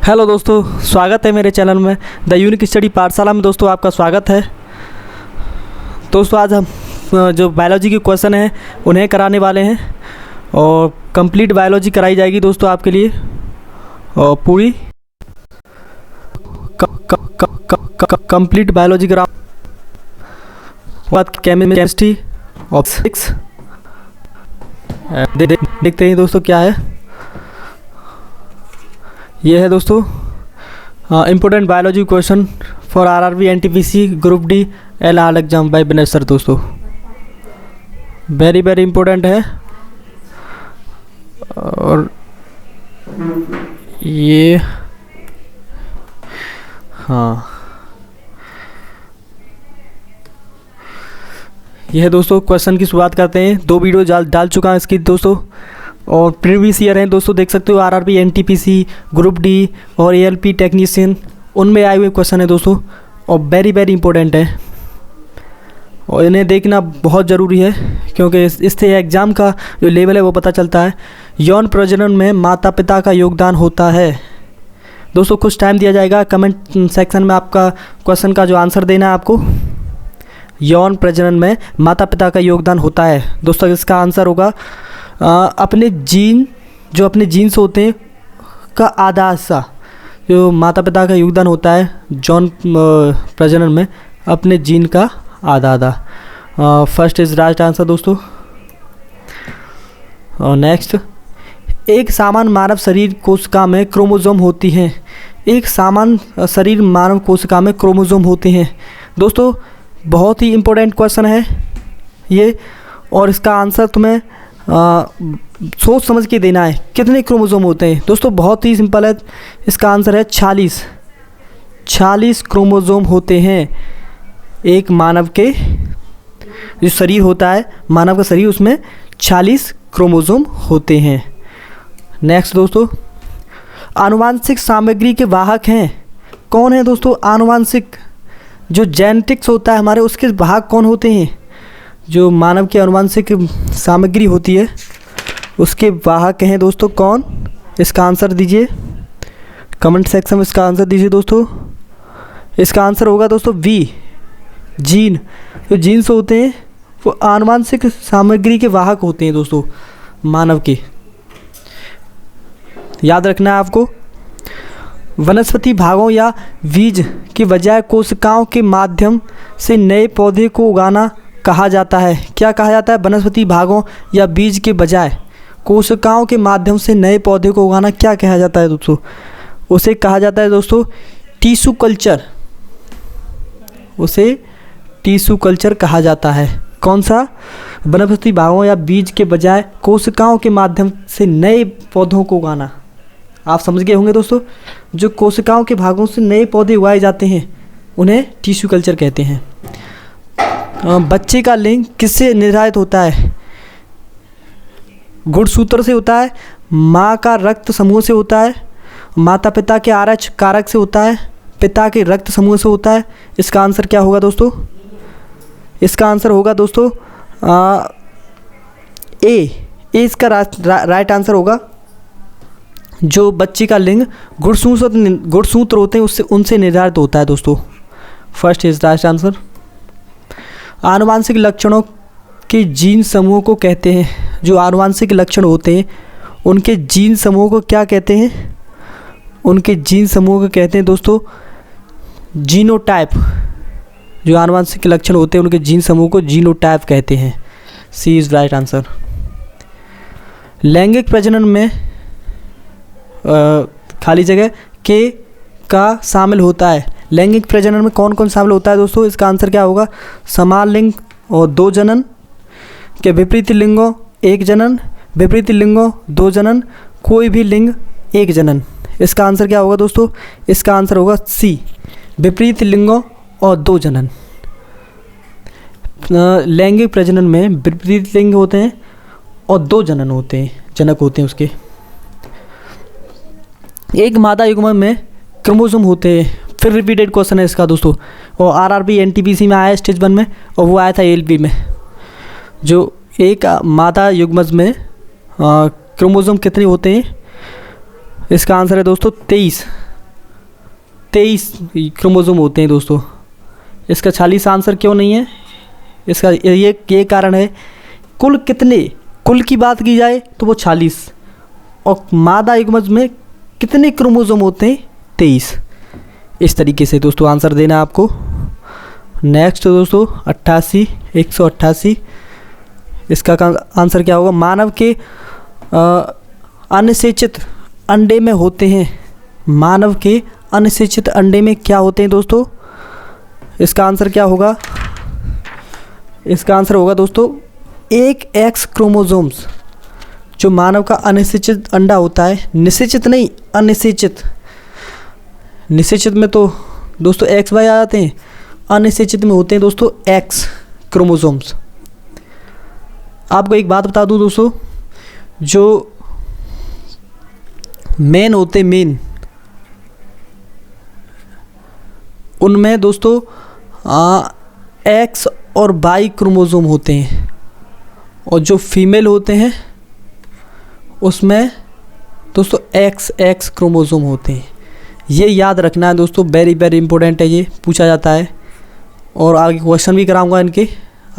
Hello दोस्तों, स्वागत है मेरे चैनल में द यूनिक स्टडी पाठशाला में। दोस्तों आपका स्वागत है। दोस्तों आज हम जो बायोलॉजी के क्वेश्चन हैं उन्हें कराने वाले हैं और कंप्लीट बायोलॉजी कराई जाएगी दोस्तों आपके लिए। और पूरी कंप्लीट बायोलॉजी करा केमिस्ट्री और फिजिक्स देखते हैं दोस्तों क्या है। ये है दोस्तों important biology question for RRB NTPC group D L R exam by Vinay sir. दोस्तों वेरी इम्पोर्टेंट है। और ये यह है दोस्तों। क्वेश्चन की शुरुआत करते हैं। 2 वीडियो डाल चुका है इसकी दोस्तों और प्रीवियस ईयर हैं दोस्तों, देख सकते हो। आरआरबी एनटीपीसी ग्रुप डी और एएलपी टेक्नीशियन उनमें आए हुए क्वेश्चन है दोस्तों और वेरी इंपॉर्टेंट है और इन्हें देखना बहुत ज़रूरी है क्योंकि इससे एग्ज़ाम का जो लेवल है वो पता चलता है। यौन प्रजनन में माता पिता का योगदान होता है। दोस्तों कुछ टाइम दिया जाएगा, कमेंट सेक्शन में आपका क्वेश्चन का जो आंसर देना है आपको। यौन प्रजनन में माता पिता का योगदान होता है दोस्तों। इसका आंसर होगा अपने जीन्स होते हैं का आधा हिस्सा जो माता पिता का योगदान होता है यौन प्रजनन में, अपने जीन का आधा। फर्स्ट इज राइट आंसर दोस्तों। और नेक्स्ट, एक सामान्य मानव शरीर कोशिका में क्रोमोसोम होती हैं। एक सामान्य शरीर मानव कोशिका में क्रोमोसोम होते हैं दोस्तों। बहुत ही इम्पोर्टेंट क्वेश्चन है ये और इसका आंसर तुम्हें सोच समझ के देना है। कितने क्रोमोसोम होते हैं दोस्तों? बहुत ही सिंपल है। इसका आंसर है 46 क्रोमोसोम होते हैं एक मानव के जो शरीर होता है, मानव का शरीर, उसमें 46 क्रोमोसोम होते हैं। नेक्स्ट दोस्तों, आनुवांशिक सामग्री के वाहक हैं। कौन है दोस्तों? आनुवांशिक जो जेनेटिक्स होता है हमारे, उसके वाहक कौन होते हैं? जो मानव की आनुवांशिक सामग्री होती है उसके वाहक हैं दोस्तों कौन? इसका आंसर दीजिए कमेंट सेक्शन में, इसका आंसर दीजिए दोस्तों। इसका आंसर होगा दोस्तों बी, जीन। जो जीन्स होते हैं वो आनुवांशिक सामग्री के वाहक होते हैं दोस्तों मानव के। याद रखना है आपको। वनस्पति भागों या बीज के बजाय कोशिकाओं के माध्यम से नए पौधे को उगाना कहा जाता है। क्या कहा जाता है? वनस्पति भागों या बीज के बजाय कोशिकाओं के माध्यम से नए पौधे को उगाना क्या कहा जाता है दोस्तों? उसे कहा जाता है दोस्तों टिश्यू कल्चर। उसे टिश्यू कल्चर कहा जाता है। कौन सा? वनस्पति भागों या बीज के बजाय कोशिकाओं के माध्यम से नए पौधों को उगाना। आप समझ गए होंगे दोस्तों। जो कोशिकाओं के भागों से नए पौधे उगाए जाते हैं उन्हें टिश्यू कल्चर कहते हैं। बच्चे का लिंग किससे निर्धारित होता है? गुणसूत्र से होता है, माँ का रक्त समूह से होता है, माता पिता के आरएच कारक से होता है, पिता के रक्त समूह से होता है। इसका आंसर क्या होगा दोस्तों? इसका आंसर होगा दोस्तों ए इसका राइट आंसर होगा। जो बच्चे का लिंग गुणसूत्र होते हैं उससे उनसे निर्धारित होता है दोस्तों। First is right answer. आनुवांशिक लक्षणों के जीन समूह को कहते हैं। जो आनुवांशिक लक्षण होते हैं उनके जीन समूह को क्या कहते हैं? उनके जीन समूह को कहते हैं दोस्तों जीनोटाइप। जो आनुवांशिक लक्षण होते हैं उनके जीन समूह को जीनोटाइप कहते हैं। सी इज राइट आंसर। लैंगिक प्रजनन में खाली जगह के का शामिल होता है। लैंगिक प्रजनन में कौन कौन शामिल होता है दोस्तों? इसका आंसर क्या होगा? समान लिंग और 2 जनन के विपरीत लिंगों 1 जनन, विपरीत लिंगों 2 जनन, कोई भी लिंग 1 जनन। इसका आंसर क्या होगा दोस्तों? इसका आंसर होगा सी, विपरीत लिंगों और 2 जनन। लैंगिक प्रजनन में विपरीत लिंग होते हैं और 2 जनन होते हैं, जनक होते हैं उसके। एक मादा युग्मक में क्रोमोसोम होते हैं। फिर रिपीटेड क्वेश्चन है इसका दोस्तों और आरआरबी एनटीपीसी में आया स्टेज 1 में और वो आया था एएलपी में। जो एक मादा युग्मक में क्रोमोसोम कितने होते हैं? इसका आंसर है दोस्तों 23। 23 क्रोमोसोम होते हैं दोस्तों। इसका 46 आंसर क्यों नहीं है? इसका ये कारण है, कुल की बात की जाए तो वो 46, और मादा युग्मज में कितने क्रोमोसोम होते हैं? 23। इस तरीके से दोस्तों आंसर देना आपको। नेक्स्ट दोस्तों 88, 188, इसका आंसर क्या होगा? मानव के अनिषेचित अंडे में होते हैं। मानव के अनिषेचित अंडे में क्या होते हैं दोस्तों? इसका आंसर क्या होगा? इसका आंसर होगा दोस्तों एक एक्स क्रोमोसोम्स। जो मानव का अनिषेचित अंडा होता है, निषेचित नहीं, अनिषेचित। निषेचित में तो दोस्तों एक्स वाई आ जाते हैं, अनिषेचित में होते हैं दोस्तों एक्स क्रोमोसोम्स। आपको एक बात बता दूं दोस्तों, जो मेन होते मेन, उनमें दोस्तों एक्स और वाई क्रोमोसोम होते हैं, और जो फीमेल होते हैं उसमें दोस्तों एक्स क्रोमोसोम होते हैं। ये याद रखना है दोस्तों, वेरी वेरी इंपॉर्टेंट है, ये पूछा जाता है और आगे क्वेश्चन भी कराऊंगा इनके,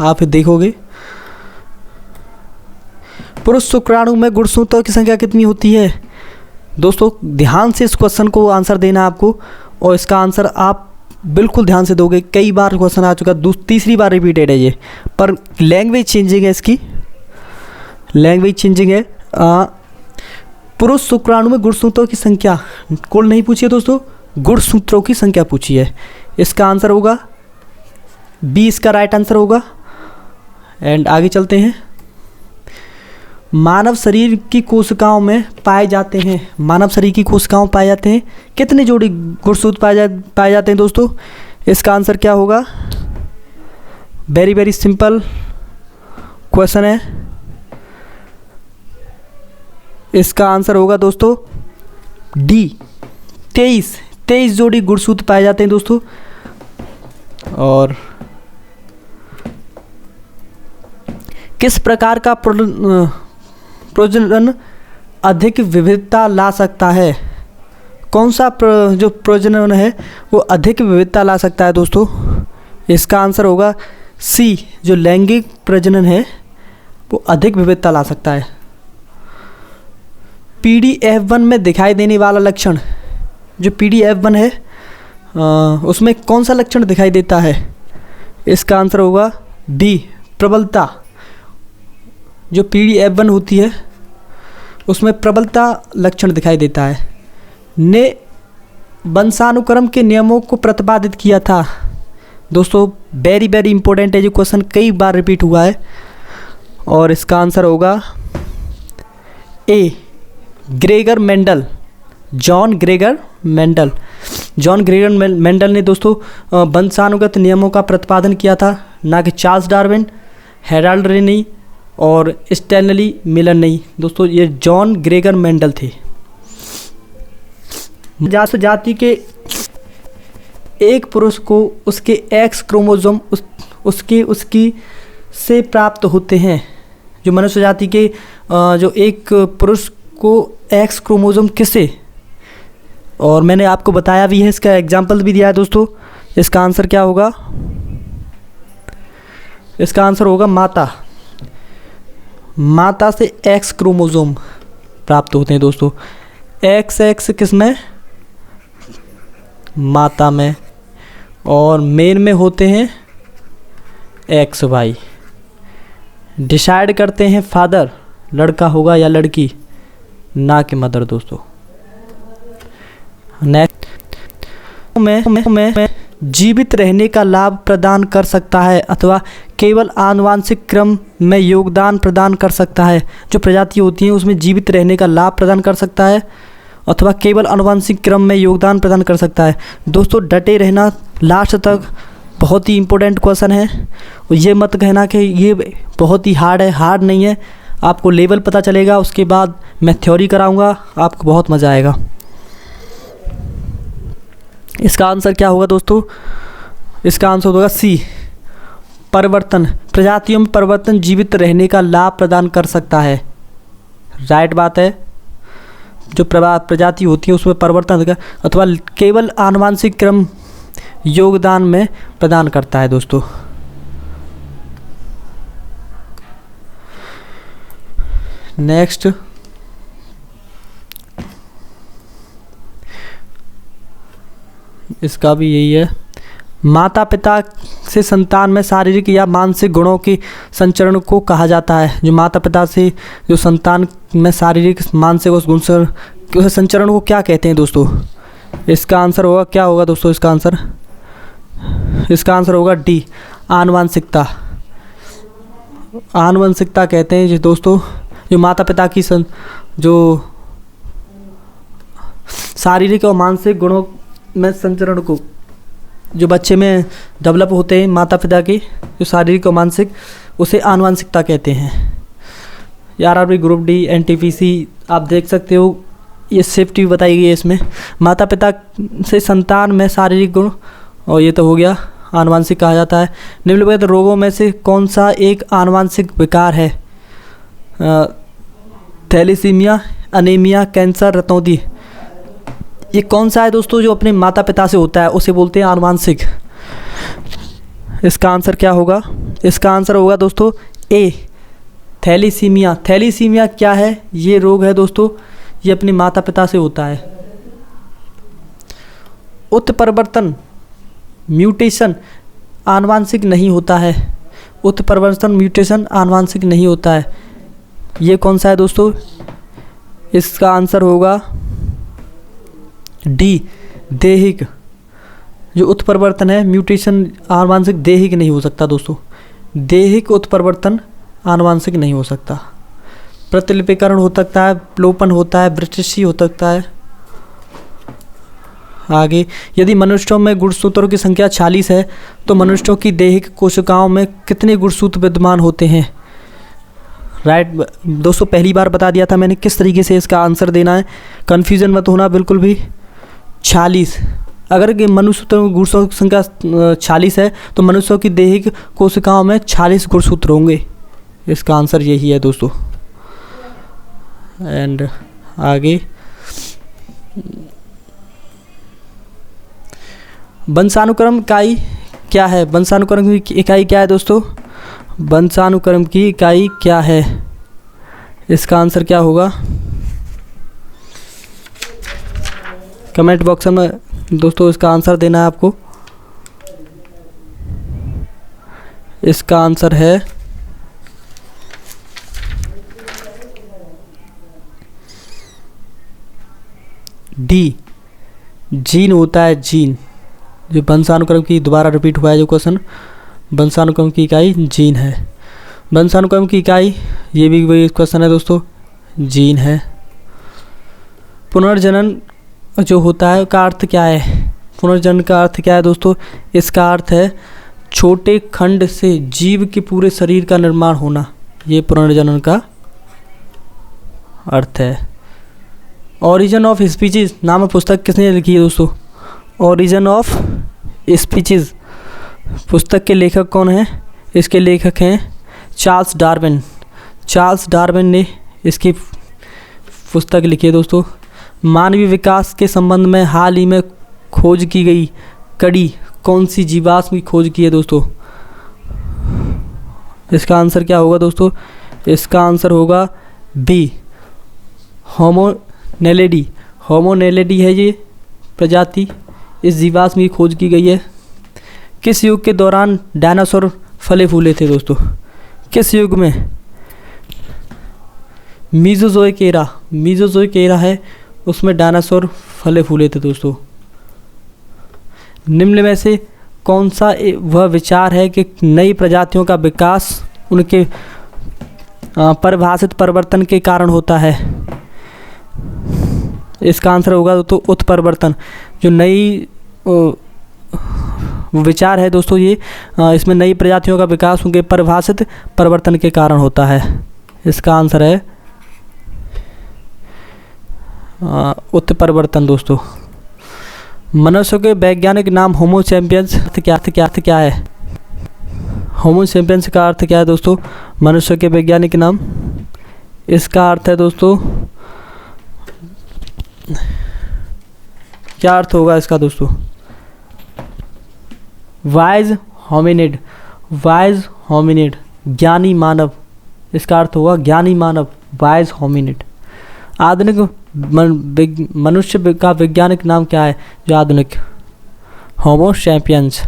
आप देखोगे। पुरुष शुक्राणु में गुणसूत्रों की संख्या कितनी होती है? दोस्तों ध्यान से इस क्वेश्चन को आंसर देना है आपको, और इसका आंसर आप बिल्कुल ध्यान से दोगे। कई बार क्वेश्चन आ चुका, तीसरी बार रिपीटेड है ये, पर लैंग्वेज चेंजिंग है, इसकी लैंग्वेज चेंजिंग है। पुरुष शुक्राणु में गुणसूत्रों की संख्या कुल नहीं पूछी है दोस्तों, गुणसूत्रों की संख्या पूछी है। इसका आंसर होगा बी, इसका राइट आंसर होगा। एंड आगे चलते हैं। मानव शरीर की कोशिकाओं में पाए जाते हैं, मानव शरीर की कोशिकाओं पाए जाते हैं कितने जोड़ी गुणसूत्र पाए जाते हैं दोस्तों? इसका आंसर क्या होगा? वेरी वेरी सिंपल क्वेश्चन है। इसका आंसर होगा दोस्तों डी, 23 जोड़ी गुणसूत्र पाए जाते हैं दोस्तों। और किस प्रकार का प्रजनन अधिक विविधता ला सकता है? कौन सा जो प्रजनन है वो अधिक विविधता ला सकता है दोस्तों? इसका आंसर होगा सी, जो लैंगिक प्रजनन है वो अधिक विविधता ला सकता है। PDF1 में दिखाई देने वाला लक्षण, जो PDF1 है उसमें कौन सा लक्षण दिखाई देता है? इसका आंसर होगा बी, प्रबलता। जो PDF1 होती है उसमें प्रबलता लक्षण दिखाई देता है। ने वंशानुक्रम के नियमों को प्रतिपादित किया था। दोस्तों वेरी वेरी इंपॉर्टेंट है, जो क्वेश्चन कई बार रिपीट हुआ है, और इसका आंसर होगा A, Gregor Mendel, John Gregor Mendel. John Gregor Mendel ने दोस्तों वंशानुगत नियमों का प्रतिपादन किया था, ना कि चार्ल्स डार्विन, हेराल्ड रेनी और स्टैनली मिलर नहीं। दोस्तों ये जॉन ग्रेगर मेंडल थे। जाति के एक पुरुष को उसके एक्स क्रोमोसोम उसकी से प्राप्त होते हैं। जो मनुष्य जाति के जो एक पुरुष को एक्स क्रोमोसोम किसे, और मैंने आपको बताया भी है, इसका एग्जाम्पल भी दिया है दोस्तों। इसका आंसर क्या होगा? इसका आंसर होगा माता। माता से एक्स क्रोमोसोम प्राप्त होते हैं दोस्तों। एक्स किस में? माता में, और मेल में होते हैं एक्स वाई। डिसाइड करते हैं फादर, लड़का होगा या लड़की, ना कि मदर दोस्तों। नेक्स्ट में जीवित रहने का लाभ प्रदान कर सकता है अथवा केवल आनुवांशिक क्रम में योगदान प्रदान कर सकता है। जो प्रजाति होती हैं उसमें जीवित रहने का लाभ प्रदान कर सकता है अथवा केवल आनुवांशिक क्रम में योगदान प्रदान कर सकता है। दोस्तों डटे रहना, लास्ट तक बहुत ही इम्पोर्टेंट क्वेश्चन है। ये मत कहना कि ये बहुत ही हार्ड है, हार्ड नहीं है। आपको लेवल पता चलेगा, उसके बाद मैं थ्योरी कराऊंगा, आपको बहुत मज़ा आएगा। इसका आंसर क्या होगा दोस्तों? इसका आंसर होगा सी, परिवर्तन। प्रजातियों में परिवर्तन जीवित रहने का लाभ प्रदान कर सकता है। राइट बात है। जो प्रजाति होती है उसमें परिवर्तन का अथवा केवल आनुवंशिक क्रम योगदान में प्रदान करता है दोस्तों। नेक्स्ट, इसका भी यही है। माता पिता से संतान में शारीरिक या मानसिक गुणों की संचरण को कहा जाता है। जो माता पिता से जो संतान में शारीरिक मानसिक उस गुण संचरण को क्या कहते हैं दोस्तों? इसका आंसर होगा, क्या होगा दोस्तों इसका आंसर होगा डी, आनुवंशिकता। आनुवंशिकता कहते हैं जो दोस्तों जो माता पिता की जो शारीरिक और मानसिक गुणों में संचरण को जो बच्चे में डेवलप होते हैं माता पिता की जो शारीरिक और मानसिक, उसे आनुवंशिकता कहते हैं। यार आरआरबी ग्रुप डी एनटीपीसी आप देख सकते हो, ये सेफ्टी बताई गई है इसमें। माता पिता से संतान में शारीरिक गुण, और ये तो हो गया आनुवंशिक कहा जाता है। निम्नलिखित रोगों में से कौन सा एक आनुवंशिक विकार है? थैलेसीमिया, अनीमिया, कैंसर, रतौंधी। ये कौन सा है दोस्तों जो अपने माता पिता से होता है उसे बोलते हैं आनुवंशिक। इसका आंसर क्या होगा? इसका आंसर होगा दोस्तों ए, थैलेसीमिया। थैलेसीमिया क्या है? ये रोग है दोस्तों, ये अपने माता पिता से होता है। उत्परिवर्तन, म्यूटेशन आनुवंशिक नहीं होता है। उत्परिवर्तन, म्यूटेशन आनुवंशिक नहीं होता है। ये कौन सा है दोस्तों? इसका आंसर होगा डी, दैहिक। जो उत्परिवर्तन है, म्यूटेशन आनुवंशिक दैहिक नहीं हो सकता दोस्तों। दैहिक उत्परिवर्तन आनुवंशिक नहीं हो सकता। प्रतिलिपिकरण हो सकता है, प्लोपन होता है, ब्रिटिशी हो सकता है। आगे, यदि मनुष्यों में गुणसूत्रों की संख्या 46 है तो मनुष्यों की दैहिक कोशिकाओं में कितने गुणसूत्र विद्यमान होते हैं? राइट दोस्तों, पहली बार बता दिया था मैंने किस तरीके से इसका आंसर देना है, कन्फ्यूजन मत होना बिल्कुल भी। 46, अगर मनुष्य गुणसूत्रों की संख्या 46 है तो मनुष्यों की दैहिक कोशिकाओं में 46 गुणसूत्र होंगे। इसका आंसर यही है दोस्तों। एंड आगे, वंशानुक्रम इकाई क्या है? वंशानुक्रम की इकाई क्या है दोस्तों? वंशानुक्रम की इकाई क्या है? इसका आंसर क्या होगा? कमेंट बॉक्स में दोस्तों इसका आंसर देना है आपको। इसका आंसर है डी, जीन होता है, जीन। जो वंशानुक्रम की, दोबारा रिपीट हुआ है जो क्वेश्चन, वंशानुक्रम की इकाई जीन है। वंशानुक्रम की इकाई, ये भी वही क्वेश्चन है दोस्तों, जीन है। पुनर्जनन जो होता है का अर्थ क्या है? पुनर्जनन का अर्थ क्या है दोस्तों? इसका अर्थ है छोटे खंड से जीव के पूरे शरीर का निर्माण होना। ये पुनर्जनन का अर्थ है। ओरिजिन ऑफ स्पीशीज नामक पुस्तक किसने लिखी है दोस्तों? ओरिजिन ऑफ स्पीशीज पुस्तक के लेखक कौन हैं? इसके लेखक हैं चार्ल्स डार्विन। चार्ल्स डार्विन ने इसकी पुस्तक लिखी है दोस्तों। मानवीय विकास के संबंध में हाल ही में खोज की गई कड़ी कौन सी जीवाश्म की खोज की है दोस्तों? इसका आंसर क्या होगा दोस्तों? इसका आंसर होगा बी, होमोनेलिडी। होमोनेलिडी है ये प्रजाति, इस जीवाश्म की खोज की गई है। किस युग के दौरान डायनासोर फले फूले थे दोस्तों? किस युग में? Mesozoic era. मीजोजोइक एरा है, उसमें डायनासोर फले फूले थे दोस्तों। निम्न में से कौन सा वह विचार है कि नई प्रजातियों का विकास उनके परिभाषित परिवर्तन के कारण होता है? इसका आंसर होगा दोस्तों उत्परिवर्तन। जो नई विचार है दोस्तों, ये इसमें नई प्रजातियों का विकास उनके परिभाषित परिवर्तन के कारण होता है। इसका आंसर है उत्परिवर्तन दोस्तों। मनुष्य के वैज्ञानिक नाम होमो सैपियंस क्या है? होमो सैपियंस का अर्थ क्या है दोस्तों? मनुष्य के वैज्ञानिक नाम, इसका अर्थ है दोस्तों क्या अर्थ होगा इसका दोस्तों? वाइज होमिनिड, वाइज होमिनिड, ज्ञानी मानव। इसका अर्थ होगा ज्ञानी मानव, वाइज होमिनिड। आधुनिक मनुष्य का वैज्ञानिक नाम क्या है? जो आधुनिक, होमो सैपियंस।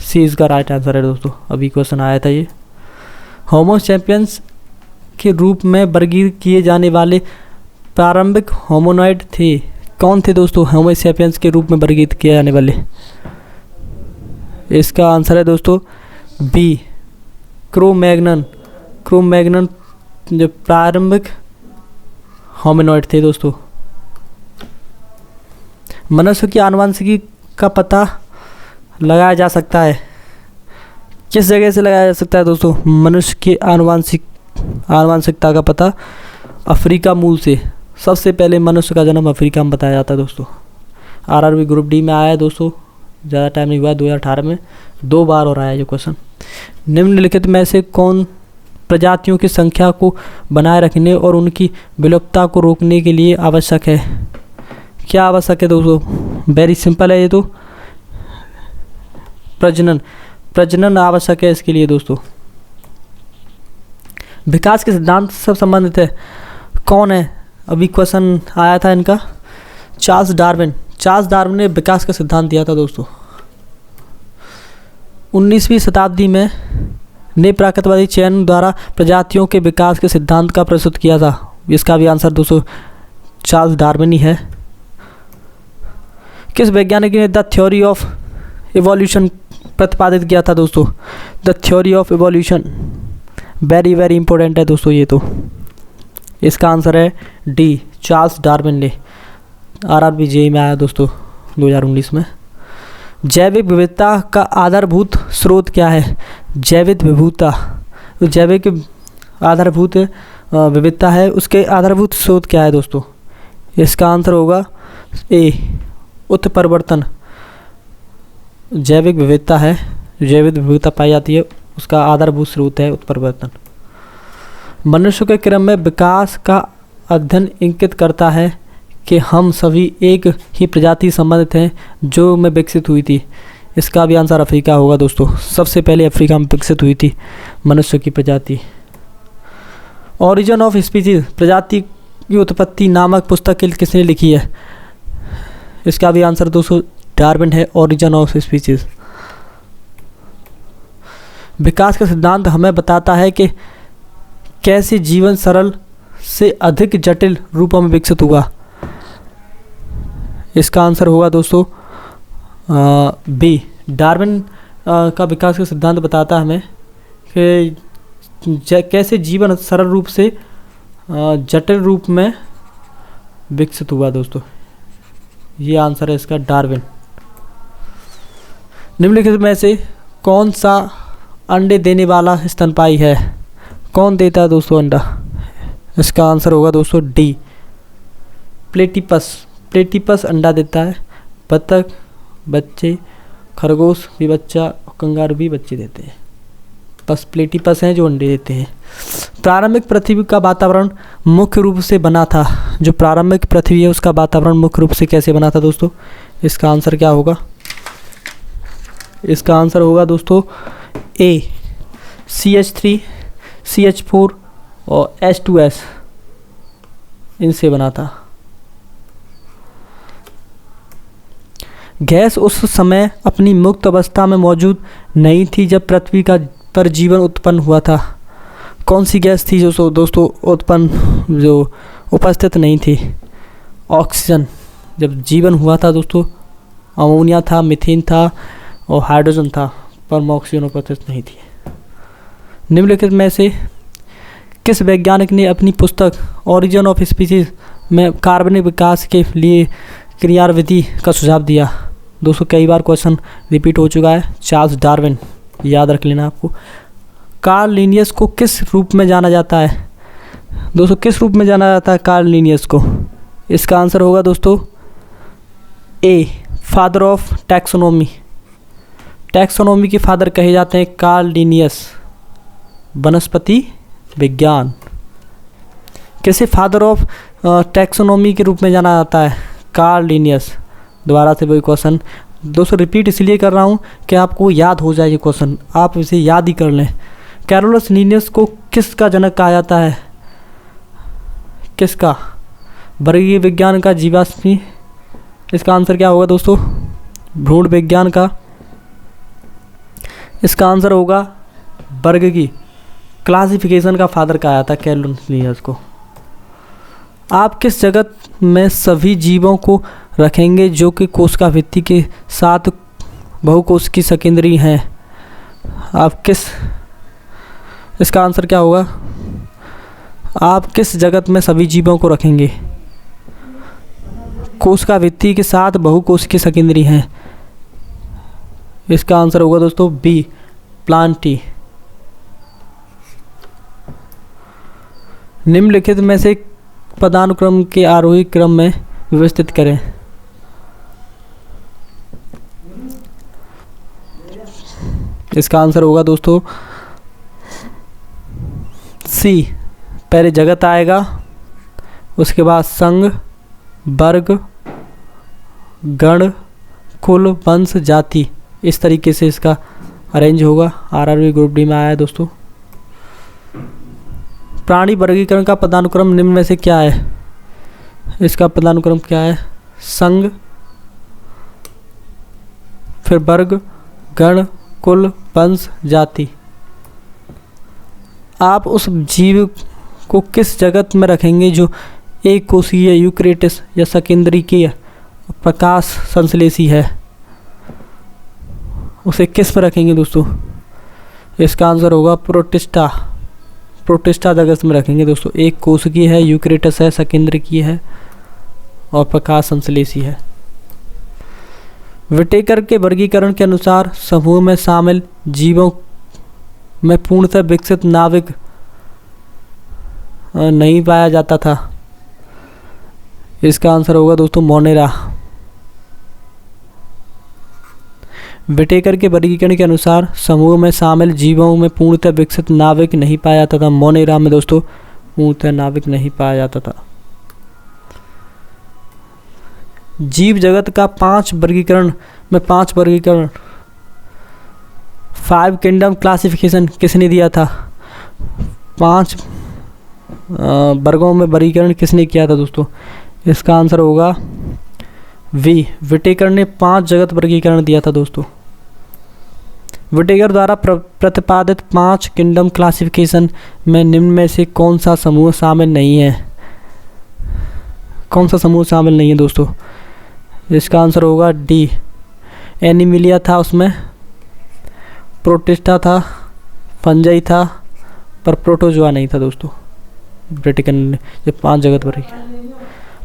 सी इसका राइट आंसर है दोस्तों, अभी क्वेश्चन आया था ये। होमो सैपियंस के रूप में वर्गीकृत किए जाने वाले प्रारंभिक होमोनॉइड थे। कौन थे दोस्तों होमो सैपियंस के रूप में वर्गीकृत किए जाने वाले? इसका आंसर है दोस्तों बी, क्रो-मैग्नन। क्रो-मैग्नन जो प्रारंभिक होमिनॉइड थे दोस्तों। मनुष्य की आनुवंशिकी का पता लगाया जा सकता है, किस जगह से लगाया जा सकता है दोस्तों? मनुष्य की आनुवंशिकता का पता अफ्रीका मूल से। सबसे पहले मनुष्य का जन्म अफ्रीका में बताया जाता है दोस्तों। आरआरबी ग्रुप डी में आया है दोस्तों, ज़्यादा टाइम नहीं हुआ, 2018 में 2 बार और आया है ये क्वेश्चन। निम्नलिखित में से कौन प्रजातियों की संख्या को बनाए रखने और उनकी विलुप्तता को रोकने के लिए आवश्यक है? क्या आवश्यक है दोस्तों? वेरी सिंपल है ये तो, प्रजनन। प्रजनन आवश्यक है इसके लिए दोस्तों। विकास के सिद्धांत से संबंधित है, कौन है? अभी क्वेश्चन आया था इनका, चार्ल्स डार्विन। चार्ल्स डार्विन ने विकास का सिद्धांत दिया था दोस्तों। 19वीं शताब्दी में ने प्राकृतवादी चयन द्वारा प्रजातियों के विकास के सिद्धांत का प्रस्तुत किया था। इसका भी आंसर दोस्तों चार्ल्स डार्विन ही है। किस वैज्ञानिक ने द थ्योरी ऑफ इवोल्यूशन प्रतिपादित किया था दोस्तों? The theory of evolution, very very important है दोस्तों ये तो। इसका आंसर है डी, चार्ल्स डार्विन ने। आरआरबी जेईई में आया दोस्तों 2019 में। जैविक विविधता का आधारभूत स्रोत क्या है? जैविक विविधता, जैविक आधारभूत विविधता है, उसके आधारभूत स्रोत क्या है दोस्तों? इसका आंसर होगा ए, उत्परिवर्तन। जैविक विविधता है, जैविक विविधता पाई जाती है, उसका आधारभूत स्रोत है उत्परिवर्तन। मनुष्य के क्रम में विकास का अध्ययन इंगित करता है कि हम सभी एक ही प्रजाति संबंधित हैं जो में विकसित हुई थी। इसका भी आंसर अफ्रीका होगा दोस्तों। सबसे पहले अफ्रीका में विकसित हुई थी मनुष्य की प्रजाति। ओरिजिन ऑफ स्पीसीज, प्रजाति की उत्पत्ति नामक पुस्तक किसने लिखी है? इसका भी आंसर दोस्तों डार्विन है, ओरिजिन ऑफ स्पीसीज। विकास का सिद्धांत हमें बताता है कि कैसे जीवन सरल से अधिक जटिल रूपों में विकसित हुआ। इसका आंसर होगा दोस्तों बी, डार्विन का विकास का सिद्धांत बताता है हमें कि कैसे जीवन सरल रूप से जटिल रूप में विकसित हुआ दोस्तों। ये आंसर है इसका डार्विन। निम्नलिखित में से कौन सा अंडे देने वाला स्तनपायी है? कौन देता है दोस्तों अंडा? इसका आंसर होगा दोस्तों डी, प्लेटिपस। प्लेटिपस अंडा देता है। बतख, बच्चे, खरगोश भी बच्चा, कंगारू भी बच्चे देते हैं। बस प्लेटिपस हैं जो अंडे देते हैं। प्रारंभिक पृथ्वी का वातावरण मुख्य रूप से बना था। जो प्रारंभिक पृथ्वी है उसका वातावरण मुख्य रूप से कैसे बना था दोस्तों? इसका आंसर क्या होगा? इसका आंसर होगा दोस्तों ए, CH3, CH4 और H2S, इनसे बना था। गैस उस समय अपनी मुक्त अवस्था में मौजूद नहीं थी जब पृथ्वी का पर जीवन उत्पन्न हुआ था। कौन सी गैस थी जो दोस्तों उत्पन्न, जो उपस्थित नहीं थी? ऑक्सीजन। जब जीवन हुआ था दोस्तों अमोनिया था, मीथेन था और हाइड्रोजन था, पर ऑक्सीजन उपस्थित नहीं थी। निम्नलिखित में से किस वैज्ञानिक ने अपनी पुस्तक ओरिजिन ऑफ स्पीसीज में कार्बनिक विकास के लिए क्रियाविधि का सुझाव दिया? दोस्तों कई बार क्वेश्चन रिपीट हो चुका है। चार्ल्स डार्विन, याद रख लेना आपको। कार्ल लिनियस को किस रूप में जाना जाता है? दोस्तों किस रूप में जाना जाता है कार्ल लिनियस को? इसका आंसर होगा दोस्तों ए, फादर ऑफ टैक्सोनॉमी। टैक्सोनॉमी के फादर कहे जाते हैं कार्ल लिनियस। वनस्पति विज्ञान। किसे फादर ऑफ टैक्सोनॉमी के रूप में जाना जाता है, कार्ल लिनियस। दोबारा से वही क्वेश्चन दोस्तों रिपीट इसलिए कर रहा हूँ कि आपको याद हो जाए ये क्वेश्चन, आप इसे याद ही कर लें। कैरोलस लिनियस को किसका जनक कहा जाता है? किसका? वर्गीय विज्ञान का, जीवाश्मी। इसका आंसर क्या होगा दोस्तों? भ्रूण विज्ञान का। इसका आंसर होगा वर्ग की, क्लासिफिकेशन का फादर कहा जाता है कैरोलस लिनियस को। आप किस जगत में सभी जीवों को रखेंगे जो कि कोशिका भित्ति के साथ बहुकोशिकीय सेकेंडरी हैं? आप किस, इसका आंसर क्या होगा? आप किस जगत में सभी जीवों को रखेंगे कोशिका भित्ति के साथ बहुकोशिकीय सेकेंडरी हैं? इसका आंसर होगा दोस्तों बी, प्लांटी। निम्नलिखित में से पदानुक्रम के आरोही क्रम में व्यवस्थित करें। इसका आंसर होगा दोस्तों सी, पहले जगत आएगा, उसके बाद संघ, वर्ग, गण, कुल, वंश, जाति। इस तरीके से इसका अरेंज होगा। आरआरबी ग्रुप डी में आया है दोस्तों। प्राणी वर्गीकरण का पदानुक्रम निम्न में से क्या है? इसका पदानुक्रम क्या है? संघ, फिर वर्ग, गण, कुल, वंश, जाति। आप उस जीव को किस जगत में रखेंगे जो एक कोशीय, यूक्रेटिस या सेकेंडरीकीय प्रकाश संश्लेषी है? उसे किस पर रखेंगे दोस्तों? इसका आंसर होगा प्रोटिस्टा। प्रोटिस्टा जगत में रखेंगे दोस्तों। एक कोशिकीय है, यूक्रेटिस है, सेकेंडरीकीय है और प्रकाश संश्लेषी है। विटेकर के वर्गीकरण के अनुसार समूह में शामिल जीवों में पूर्णतः विकसित नाभिक नहीं पाया जाता था। इसका आंसर होगा दोस्तों मोनेरा। विटेकर के वर्गीकरण के अनुसार समूह में शामिल जीवों में पूर्णतः विकसित नाभिक नहीं पाया जाता था। मोनेरा में दोस्तों पूर्णतः नाभिक नहीं पाया जाता था। जीव जगत का 5 वर्गीकरण 5 किंगडम क्लासिफिकेशन किसने दिया था? 5 वर्गों में वर्गीकरण किसने किया था दोस्तों? इसका आंसर होगा वी, विटेकर ने 5 जगत वर्गीकरण दिया था दोस्तों। विटेकर द्वारा प्रतिपादित 5 किंगडम क्लासिफिकेशन में निम्न में से कौन सा समूह शामिल नहीं है? कौन सा समूह शामिल नहीं है दोस्तों? इसका आंसर होगा डी, एनिमिलिया था, उसमें प्रोटिस्टा था, फंजाई था, पर प्रोटोजोआ नहीं था दोस्तों। विटेकर ने जो 5 जगत वर्गीकरण,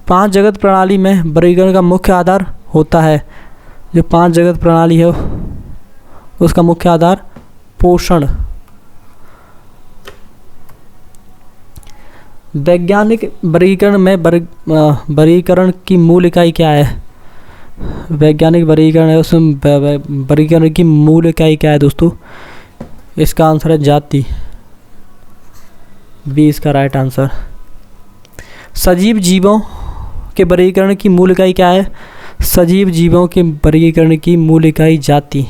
5 जगत प्रणाली में वर्गीकरण का मुख्य आधार होता है। जो 5 जगत प्रणाली है उसका मुख्य आधार पोषण। वैज्ञानिक वर्गीकरण में वर्गीकरण की मूल इकाई क्या है? वैज्ञानिक वर्गीकरण है, उसमें वर्गीकरण की मूल इकाई क्या है दोस्तों? इसका आंसर है जाति। बी इसका राइट आंसर। सजीव जीवों के वर्गीकरण की मूल इकाई क्या है? सजीव जीवों के वर्गीकरण की मूल इकाई जाति।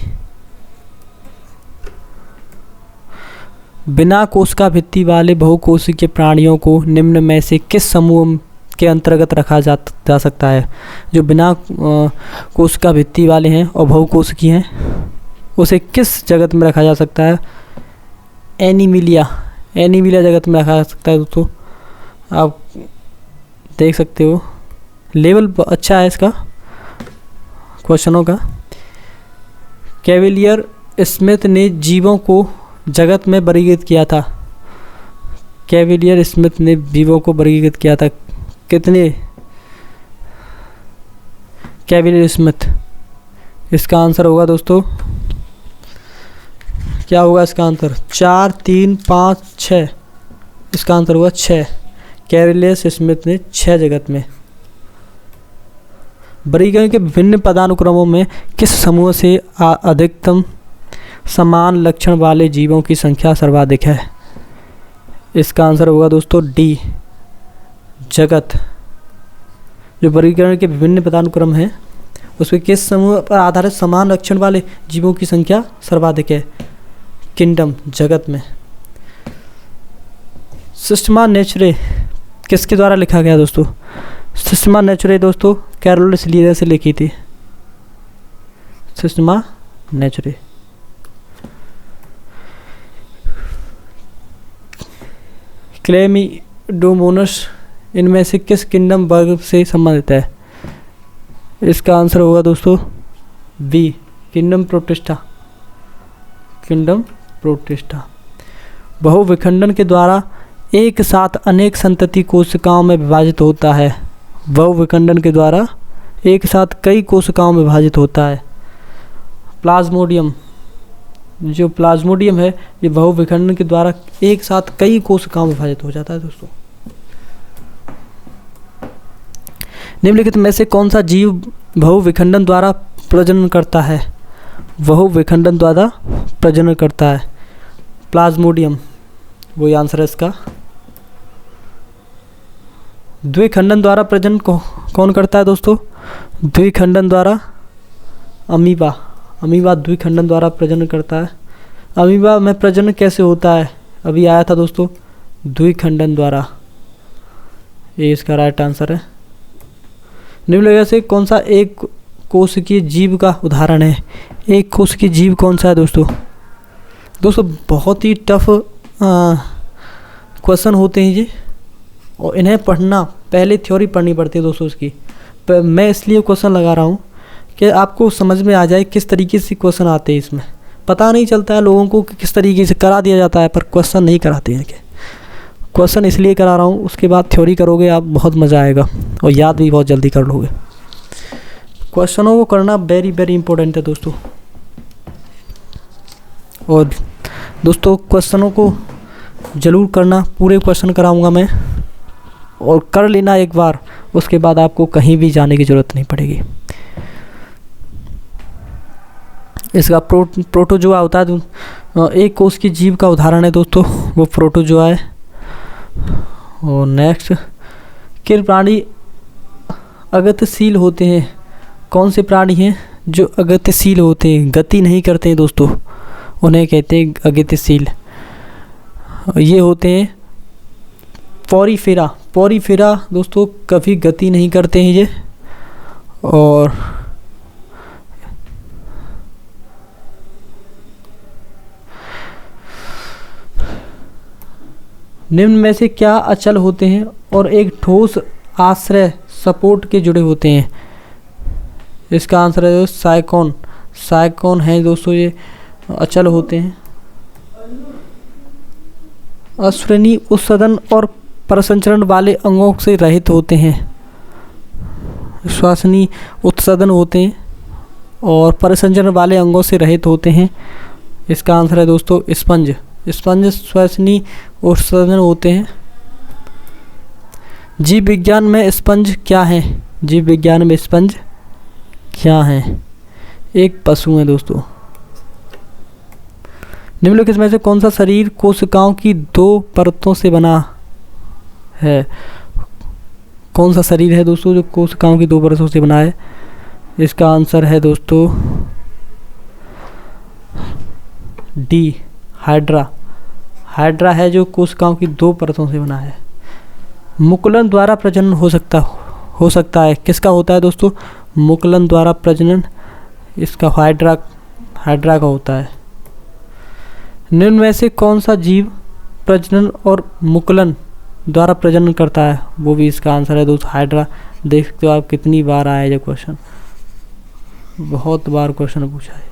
बिना कोशिका भित्ति वाले बहुकोशिकीय प्राणियों को निम्न में से किस समूह के अंतर्गत रखा जा सकता है? जो बिना कोशिका भित्ति वाले हैं और बहुकोशिकीय हैं, उसे किस जगत में रखा जा सकता है? एनिमिलिया, एनिमिलिया जगत में रखा जा सकता है दोस्तों। आप देख सकते हो लेवल अच्छा है इसका क्वेश्चनों का। कैविलियर स्मिथ ने जीवों को जगत में वर्गीकृत किया था। कैविलियर स्मिथ ने जीवों को वर्गीकृत किया था। कितने? Cavalier Smith. इसका आंसर होगा दोस्तों, क्या होगा इसका आंसर? 4, 3, 5, 6। इसका आंसर होगा 6। कैविलियर स्मिथ ने 6 जगत में। वर्गीकरण के विभिन्न पदानुक्रमों में किस समूह से अधिकतम समान लक्षण वाले जीवों की संख्या सर्वाधिक है? इसका आंसर होगा दोस्तों डी, जगत। जो वर्गीकरण के विभिन्न पदानुक्रम हैं उसमें किस समूह पर आधारित समान लक्षण वाले जीवों की संख्या सर्वाधिक है? किंगडम, जगत में। सिस्टमा नेचुरे किसके द्वारा लिखा गया दोस्तों? सिस्टमा नेचुरे दोस्तों कैरोलस लीरे से लिखी थी। सिस्टमा नेचुरे। क्लेमिडोमोनस इनमें से किस किंगडम वर्ग से संबंधित है? इसका आंसर होगा दोस्तों B, kingdom Protista. Kingdom Protista. बहुविखंडन के द्वारा एक साथ अनेक संतति कोशिकाओं में विभाजित होता है। बहुविखंडन के द्वारा एक साथ कई कोशिकाओं में विभाजित होता है। प्लाज्मोडियम, जो प्लाज्मोडियम है ये बहुविखंडन के द्वारा एक साथ कई कोशिकाओं में विभाजित हो जाता है दोस्तों। निम्नलिखित में से कौन सा जीव बहुविखंडन द्वारा प्रजनन करता है? बहुविखंडन द्वारा प्रजनन करता है। प्लाज्मोडियम, वही आंसर है इसका। द्विखंडन द्वारा प्रजनन कौन करता है दोस्तों? द्विखंडन द्वारा अमीबा। अमीबा द्विखंडन द्वारा प्रजनन करता है। अमीबा में प्रजनन कैसे होता है? अभी आया था दोस्तों, द्विखंडन द्वारा। ये इसका राइट आंसर है। निम्नलिखित से कौन सा एक कोशिकीय जीव का उदाहरण है? एक कोशिकीय जीव कौन सा है दोस्तों? दोस्तों बहुत ही टफ क्वेश्चन होते हैं ये, और इन्हें पढ़ना, पहले थ्योरी पढ़नी पड़ती है दोस्तों इसकी। मैं इसलिए क्वेश्चन लगा रहा हूँ कि आपको समझ में आ जाए किस तरीके से क्वेश्चन आते हैं। इसमें पता नहीं चलता है लोगों को कि किस तरीके से करा दिया जाता है, पर क्वेश्चन नहीं कराते हैं। क्वेश्चन इसलिए करा रहा हूँ, उसके बाद थ्योरी करोगे आप, बहुत मज़ा आएगा और याद भी बहुत जल्दी कर लोगे। क्वेश्चनों को करना वेरी वेरी इंपॉर्टेंट है दोस्तों। और दोस्तों क्वेश्चनों को ज़रूर करना, पूरे क्वेश्चन कराऊंगा मैं, और कर लेना एक बार, उसके बाद आपको कहीं भी जाने की ज़रूरत नहीं पड़ेगी। इसका प्रोटोजोआ होता है, एक कोष की जीव का उदाहरण है दोस्तों, वो प्रोटोजोआ है। और नेक्स्ट, किन प्राणी अगतिशील होते हैं? कौन से प्राणी हैं जो अगतिशील होते हैं, गति नहीं करते हैं दोस्तों? उन्हें कहते हैं अगतिशील। ये होते हैं पॉरीफेरा। पॉरीफेरा दोस्तों कभी गति नहीं करते हैं ये। और निम्न में से क्या अचल होते हैं और एक ठोस आश्रय सपोर्ट के जुड़े होते हैं? इसका आंसर है साइकोन। साइकोन है दोस्तों, ये अचल होते हैं। अश्वनी उत्सदन और परिसंचरण वाले अंगों से रहित होते हैं। श्वासनी उत्सदन होते हैं और परिसंचरण वाले अंगों से रहित होते हैं। इसका आंसर है दोस्तों स्पंज। स्पंज श्वसनी उत्सर्जन होते हैं। जीव विज्ञान में स्पंज क्या है? जीव विज्ञान में स्पंज क्या है? एक पशु है दोस्तों। निम्नलिखित में से कौन सा शरीर कोशिकाओं की दो परतों से बना है? कौन सा शरीर है दोस्तों जो कोशिकाओं की दो परतों से बना है? इसका आंसर है दोस्तों डी, हाइड्रा। हाइड्रा है जो कोशिकाओं की दो परतों से बना है। मुकुलन द्वारा प्रजनन हो सकता है। किसका होता है दोस्तों? मुकुलन द्वारा प्रजनन इसका हाइड्रा का होता है। निम्न में से कौन सा जीव प्रजनन और मुकुलन द्वारा प्रजनन करता है? वो भी इसका आंसर है दोस्तों हाइड्रा। देख सकते हो आप कितनी बार आया है क्वेश्चन, बहुत बार क्वेश्चन पूछा है।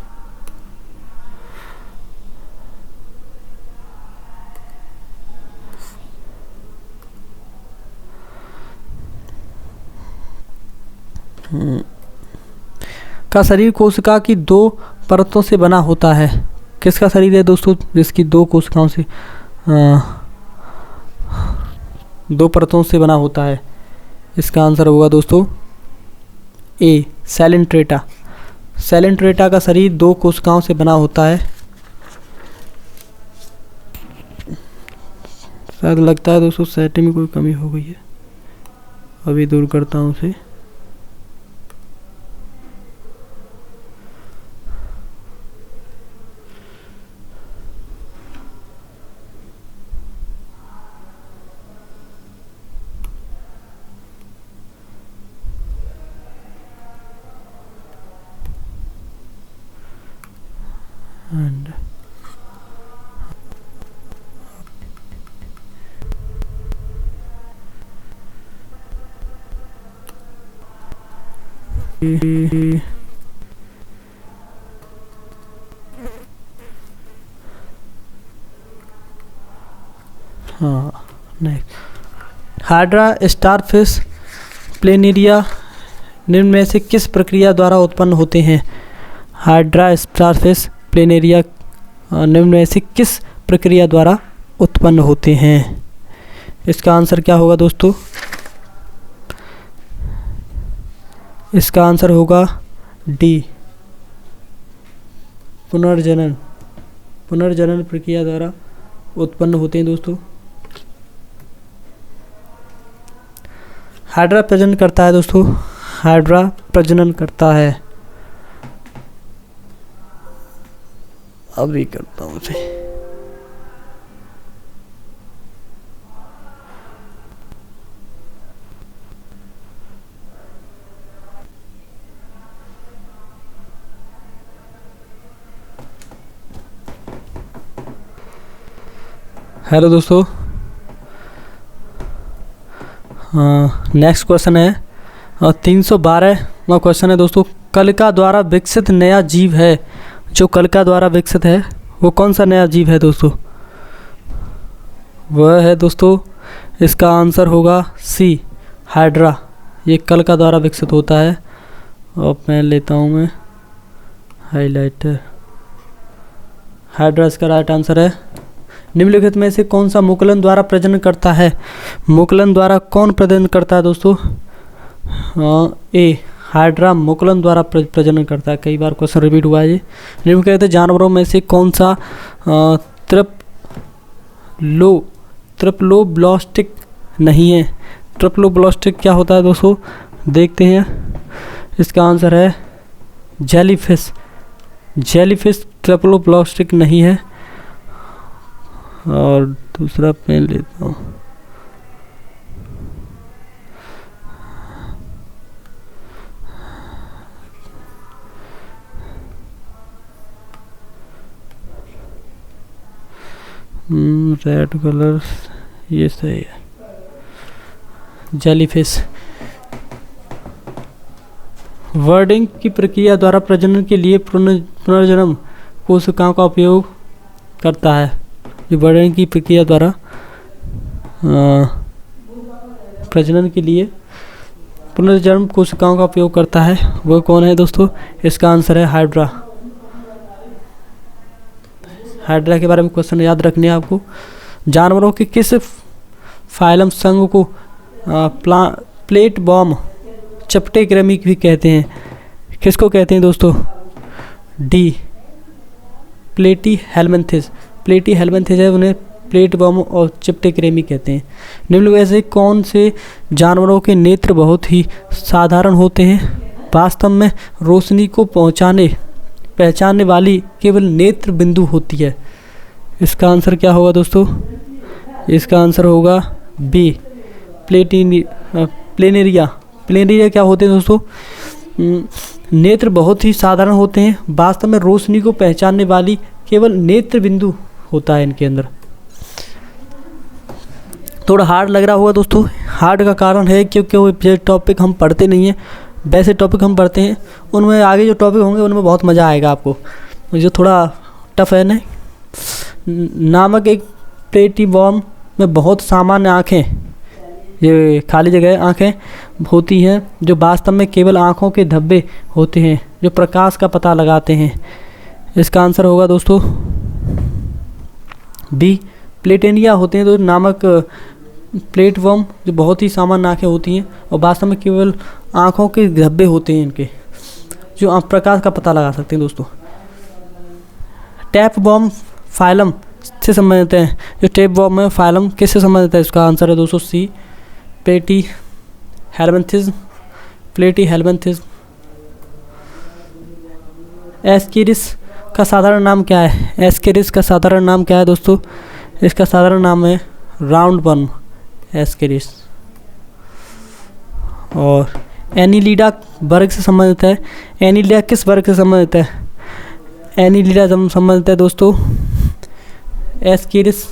का शरीर कोशिका की दो परतों से बना होता है। किसका शरीर है दोस्तों जिसकी दो कोशिकाओं से दो परतों से बना होता है? इसका आंसर होगा दोस्तों ए, सैलेंट्रेटा। सैलेंट्रेटा का शरीर दो कोशिकाओं से बना होता है। शायद लगता है दोस्तों सेटिंग में कोई कमी हो गई है, अभी दूर करता हूँ उसे। एंड हाँ नेक्स्ट, हाइड्रा, स्टारफिश, प्लेनेरिया निम्न में से किस प्रक्रिया द्वारा उत्पन्न होते हैं? हाइड्रा, स्टारफिश, प्लेनेरिया निम्न में से किस प्रक्रिया द्वारा उत्पन्न होते हैं? इसका आंसर क्या होगा दोस्तों? इसका आंसर होगा डी, पुनर्जनन। पुनर्जनन प्रक्रिया द्वारा उत्पन्न होते हैं दोस्तों। हाइड्रा प्रजनन करता है दोस्तों, हाइड्रा प्रजनन करता है। अभी करता हूँ उसे। हेलो दोस्तों, नेक्स्ट क्वेश्चन है 312वां क्वेश्चन है दोस्तों। कलिका द्वारा विकसित नया जीव है, जो कलिका द्वारा विकसित है वो कौन सा नया जीव है दोस्तों? वह है दोस्तों, इसका आंसर होगा सी, हाइड्रा। ये कलिका द्वारा विकसित होता है। और पेन लेता हूँ मैं, हाइलाइटर। हाइड्रा इसका राइट आंसर है। निम्नलिखित में से कौन सा मुकुलन द्वारा प्रजनन करता है? मुकुलन द्वारा कौन प्रजनन करता है दोस्तों? ए, हाइड्रा मुकुलन द्वारा प्रजनन करता है। कई बार क्वेश्चन रिपीट हुआ है ये। निम्नलिखित जानवरों में से कौन सा ट्रिप्लोब्लास्टिक नहीं है? ट्रिप्लोब्लास्टिक क्या होता है दोस्तों? देखते हैं। इसका आंसर है जेलीफिश। जेलीफिश ट्रिप्लोब्लास्टिक नहीं है। और दूसरा पेन लेता हूँ। रेड कलर, ये सही है, जेलीफिश। वर्डिंग की प्रक्रिया द्वारा प्रजनन के लिए पुनर्जन्म कोशिकाओं का उपयोग करता है। जो वर्डिंग की प्रक्रिया द्वारा प्रजनन के लिए पुनर्जन्म कोशिकाओं का उपयोग करता है, वो कौन है दोस्तों? इसका आंसर है हाइड्रा। हाइड्रा के बारे में क्वेश्चन याद रखने हैं आपको। जानवरों के किस फाइलम संघ को प्लेट बॉम चपटे कृमि भी कहते हैं? किसको कहते हैं दोस्तों? डी, प्लेटी हेलमिन्थिस। प्लेटी हेलमिन्थिस है, उन्हें प्लेट बॉम और चिपटे कृमि कहते हैं। निम्न में से कौन से जानवरों के नेत्र बहुत ही साधारण होते हैं? वास्तव में रोशनी को पहचानने वाली केवल नेत्र बिंदु होती है। इसका आंसर क्या होगा दोस्तों? इसका आंसर होगा बी, प्लेनेरिया। प्लेनेरिया क्या होते हैं दोस्तों? नेत्र बहुत ही साधारण होते हैं। वास्तव में रोशनी को पहचानने वाली केवल नेत्र बिंदु होता है इनके अंदर। थोड़ा हार्ड लग रहा होगा दोस्तों। हार्ड का कारण है क्योंकि वो जो टॉपिक हम पढ़ते नहीं हैं, वैसे टॉपिक हम पढ़ते हैं, उनमें आगे जो टॉपिक होंगे उनमें बहुत मज़ा आएगा आपको। जो थोड़ा टफ है ना, नामक एक प्लेटीबॉम में बहुत सामान्य आँखें, ये खाली जगह आँखें होती हैं, जो वास्तव में केवल आँखों के धब्बे होते हैं जो प्रकाश का पता लगाते हैं। इसका आंसर होगा दोस्तों बी, प्लेटेनिया होते हैं तो नामक प्लेटफॉर्म, जो बहुत ही सामान्य आँखें होती हैं और वास्तव में केवल आँखों के धब्बे होते हैं इनके, जो आप प्रकाश का पता लगा सकते हैं दोस्तों। टैप बॉम फाइलम से संबंधित है। जो टैप बॉम है फाइलम किससे संबंधित है? इसका आंसर है दोस्तों सी, प्लेटी हेलमिन्थिस। प्लेटी हेलमिन्थिस। एस्केरिस का साधारण नाम क्या है? एस्केरिस का साधारण नाम क्या है दोस्तों? इसका साधारण नाम है राउंड बन एस्केरिस। और एनिलिडा वर्ग से संबंधित है। एनिलिडा किस वर्ग से संबंधित है? एनीलिडा संबंधित है दोस्तों एस्केरिस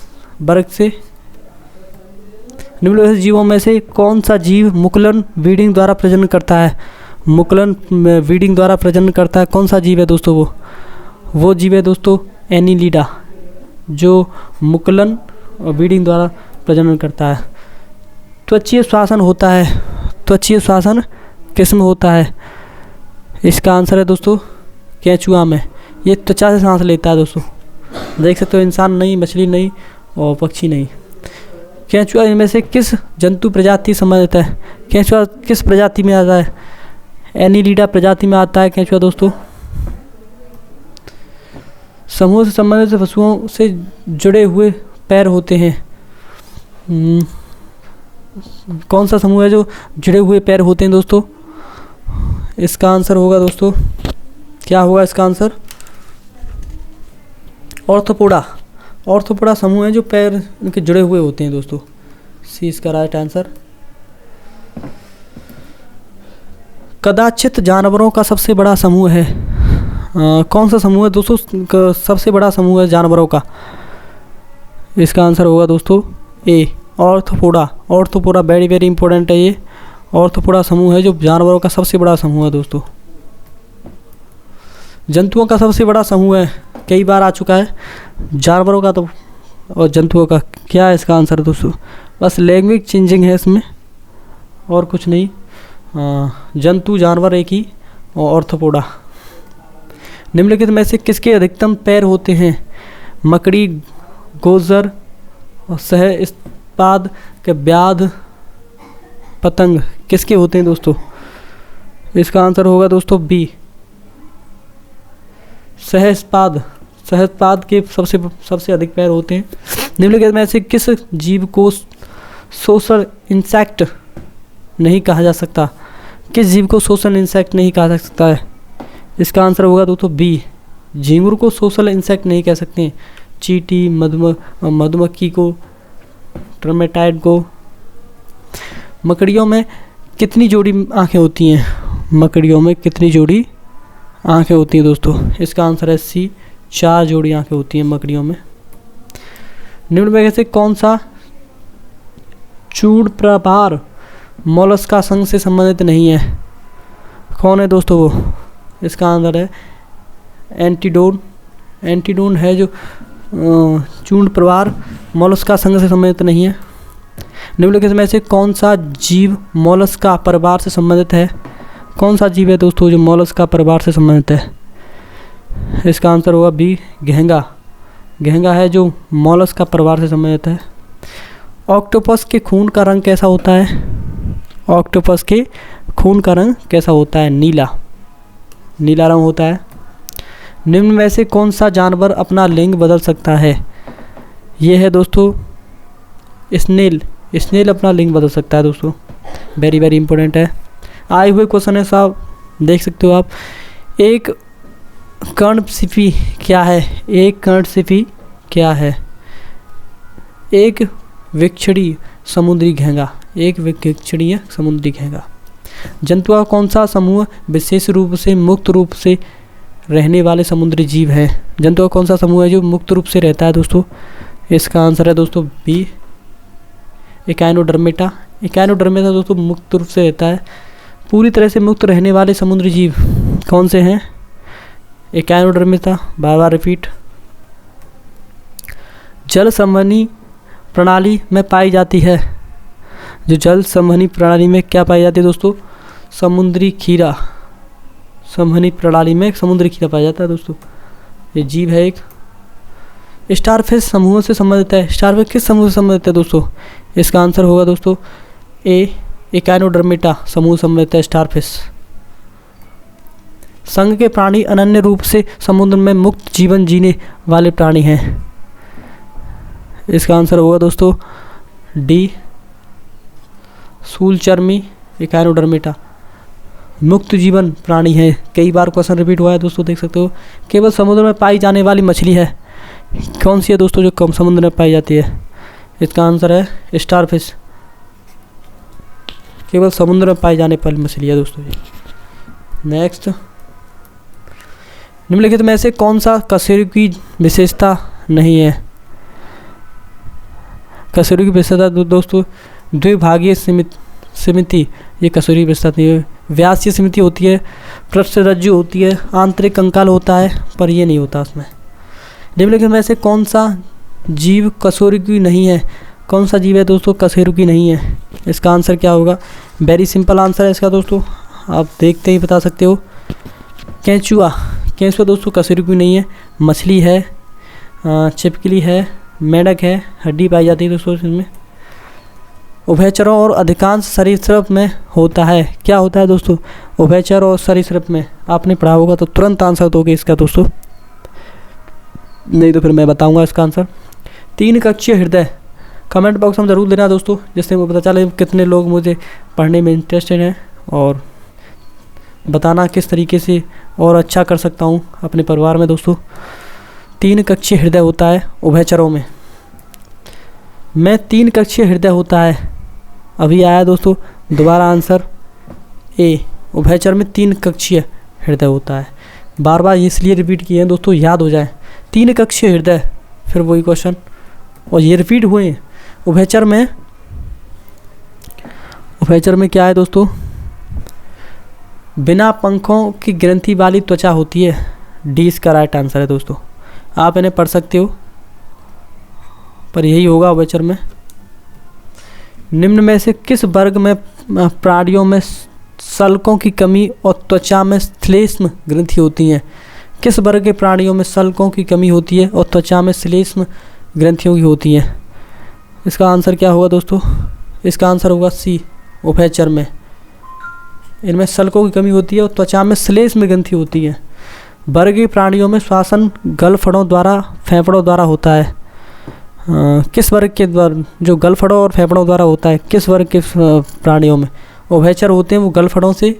वर्ग से। निम्नलिखित जीवों में से कौन सा जीव मुकुलन ब्रीडिंग द्वारा प्रजनन करता है? मुकुलन ब्रीडिंग द्वारा प्रजनन करता है, कौन सा जीव है दोस्तों? वो जीव है दोस्तों एनीलिडा, जो मुकुलन ब्रीडिंग द्वारा प्रजनन करता है। त्वचीय श्वासन होता है, त्वचीय श्वासन किसमें होता है? इसका आंसर है दोस्तों केंचुआ में। ये त्वचा से सांस लेता है दोस्तों, देख सकते हो, इंसान नहीं, मछली नहीं और पक्षी नहीं। केंचुआ इनमें से किस जंतु प्रजाति संबंधित है? केंचुआ किस प्रजाति में आता है? एनीलिडा प्रजाति में आता है केंचुआ दोस्तों। समूह से संबंधित पशुओं से जुड़े हुए पैर होते हैं, कौन सा समूह है जो जुड़े हुए पैर होते हैं दोस्तों? इसका आंसर होगा दोस्तों, क्या होगा इसका आंसर? ऑर्थोपोडा। ऑर्थोपोडा समूह है जो पैर इनके जुड़े हुए होते हैं दोस्तों। सी इसका राइट आंसर। कदाचित जानवरों का सबसे बड़ा समूह है, कौन सा समूह है दोस्तों? सबसे बड़ा समूह है जानवरों का, इसका आंसर होगा दोस्तों A Arthropoda. Arthropoda very very important है ये। ऑर्थोपोडा समूह है जो जानवरों का सबसे बड़ा समूह है दोस्तों। जंतुओं का सबसे बड़ा समूह है, कई बार आ चुका है, जानवरों का तो और जंतुओं का क्या है इसका आंसर दोस्तों? बस लैंग्वेज चेंजिंग है इसमें और कुछ नहीं। जंतु जानवर एक ही और ऑर्थोपोडा। निम्नलिखित में से किसके अधिकतम पैर होते हैं? मकड़ी, गोजर और सहस्पाद के व्याध, पतंग, किसके होते हैं दोस्तों? इसका आंसर होगा दोस्तों बी सहस्पाद। सहस्पाद के सबसे अधिक पैर होते हैं। निम्नलिखित में से किस जीव को सोशल इंसेक्ट नहीं कहा जा सकता? किस जीव को सोशल इंसेक्ट नहीं कहा जा सकता है? इसका आंसर होगा दोस्तों बी झींगुर को सोशल इंसेक्ट नहीं कह सकते हैं। चींटी, मधुमक्खी को, टर्मेटाइड को। मकड़ियों में कितनी जोड़ी आंखें होती हैं? मकड़ियों में कितनी जोड़ी आंखें होती हैं दोस्तों? इसका आंसर है सी 4 जोड़ी आंखें होती हैं मकड़ियों में। निम्न में से कौन सा चूर्ण प्रवार मोलस्का संघ से संबंधित नहीं है? कौन है दोस्तों वो? इसका आंसर है एंटीडोन। एंटीडोन है जो चूर्ण प्रवार मोलस्का संघ से संबंधित नहीं है। निम्नलिखित में से कौन सा जीव मोलस्का परिवार से संबंधित है? कौन सा जीव है दोस्तों जो मोलस्का परिवार से संबंधित है? इसका आंसर होगा बी घेंगा। घेंगा है जो मोलस्का परिवार से संबंधित है। ऑक्टोपस के खून का रंग कैसा होता है? ऑक्टोपस के खून का रंग कैसा होता है? नीला, नीला रंग होता है। निम्न में से कौन सा जानवर अपना लिंग बदल सकता है? ये है दोस्तों स्नेल। स्नेल अपना लिंग बदल सकता है दोस्तों, वेरी वेरी इंपॉर्टेंट है। आए हुए क्वेश्चन है साहब, देख सकते हो आप। एक कर्णसिफी क्या है? एक कर्णसिफी क्या है? एक विक्षणीय समुद्री घेंगा। एक विक्षणीय समुद्री घेंगा। जंतुओं का कौन सा समूह विशेष रूप से मुक्त रूप से रहने वाले समुद्री जीव हैं? जंतुओं का कौन सा समूह है जो मुक्त रूप से रहता है दोस्तों? इसका आंसर है दोस्तों बी एकाइनोडर्मेटा। एकाइनोडर्मेटा दोस्तों मुक्त रूप से रहता है। पूरी तरह से मुक्त रहने वाले समुद्री जीव कौन से हैं? एकाइनोडर्मेटा, बार बार रिपीट। जल संवहनी प्रणाली में पाई जाती है, जो जल संवहनी प्रणाली में क्या पाई जाती है दोस्तों? समुद्री खीरा। संवहनी प्रणाली में समुद्री खीरा पाया जाता है दोस्तों। ये जीव है एक। स्टारफिश समूह से संबंधित है। स्टारफिश किस समूह से संबंधित है दोस्तों? इसका आंसर होगा दोस्तों ए एकाइनोडर्मेटा समूह संबंधित है स्टारफिश। संघ के प्राणी अनन्य रूप से समुद्र में मुक्त जीवन जीने वाले प्राणी हैं। इसका आंसर होगा दोस्तों डी शूलचर्मी एकाइनोडर्मेटा मुक्त जीवन प्राणी है। कई बार क्वेश्चन रिपीट हुआ है दोस्तों, देख सकते हो। केवल समुद्र में पाई जाने वाली मछली है, कौन सी है दोस्तों जो कम समुद्र में पाई जाती है? इसका आंसर है स्टारफिश। केवल समुद्र में पाई जाने वाली मछली है दोस्तों ये। नेक्स्ट, निम्नलिखित में से कौन सा कशेरुकी विशेषता नहीं है? कशेरुकी विशेषता दोस्तों द्विभागीय समिति, ये कशेरुकी विशेषता नहीं है। व्यासीय समिति होती है, पृष्ठरज्जु होती है, आंतरिक कंकाल होता है, पर ये नहीं होता उसमें। निम्नलिखित में से कौन सा जीव कशेरुकी नहीं है? कौन सा जीव है दोस्तों कशेरुकी नहीं है? इसका आंसर क्या होगा? वेरी सिंपल आंसर है इसका दोस्तों, आप देखते ही बता सकते हो। केंचुआ, केंचुआ दोस्तों कशेरुकी नहीं है। मछली है, छिपकली है, मेंढक है, हड्डी पाई जाती है दोस्तों इसमें। उभयचरों और अधिकांश सरीसृप में होता है। क्या होता है दोस्तों? उभयचर और सरीसृप में। आपने पढ़ा होगा तो तुरंत आंसर दोगे इसका दोस्तों, नहीं तो फिर मैं बताऊंगा इसका आंसर। 3 कक्षीय हृदय, कमेंट बॉक्स में ज़रूर देना दोस्तों, जिससे मुझे पता चले कितने लोग मुझे पढ़ने में इंटरेस्टेड हैं, और बताना किस तरीके से और अच्छा कर सकता हूँ अपने परिवार में दोस्तों। 3 कक्षीय हृदय होता है उभयचरों में। 3 कक्षीय हृदय होता है, अभी आया दोस्तों दोबारा आंसर ए। उभयचर में 3 कक्षीय हृदय होता है। बार बार इसलिए रिपीट किए हैं दोस्तों, याद हो जाए। 3 कक्षीय हृदय, फिर वही क्वेश्चन, और ये रिपीट हुए। उभयचर में क्या है दोस्तों? बिना पंखों की ग्रंथि वाली त्वचा होती है। डी इसका राइट आंसर है दोस्तों, आप इन्हें पढ़ सकते हो, पर यही होगा उभयचर में। निम्न में से किस वर्ग में प्राणियों में सल्कों की कमी और त्वचा में श्लेष्म ग्रंथि होती हैं? किस वर्ग के प्राणियों में सल्कों की कमी होती है और त्वचा में श्लेष्म ग्रंथियों की होती हैं? इसका आंसर क्या होगा दोस्तों? इसका आंसर होगा सी, उभयचर में। इनमें सल्कों की कमी होती है और त्वचा में श्लेष्म ग्रंथि होती है। वर्गीय प्राणियों में श्वसन गलफड़ों द्वारा, फेफड़ों द्वारा होता है। किस वर्ग के द्वारा? जो गलफड़ों और फेफड़ों द्वारा होता है, किस वर्ग के प्राणियों में? उभयचर होते हैं वो गलफड़ों से।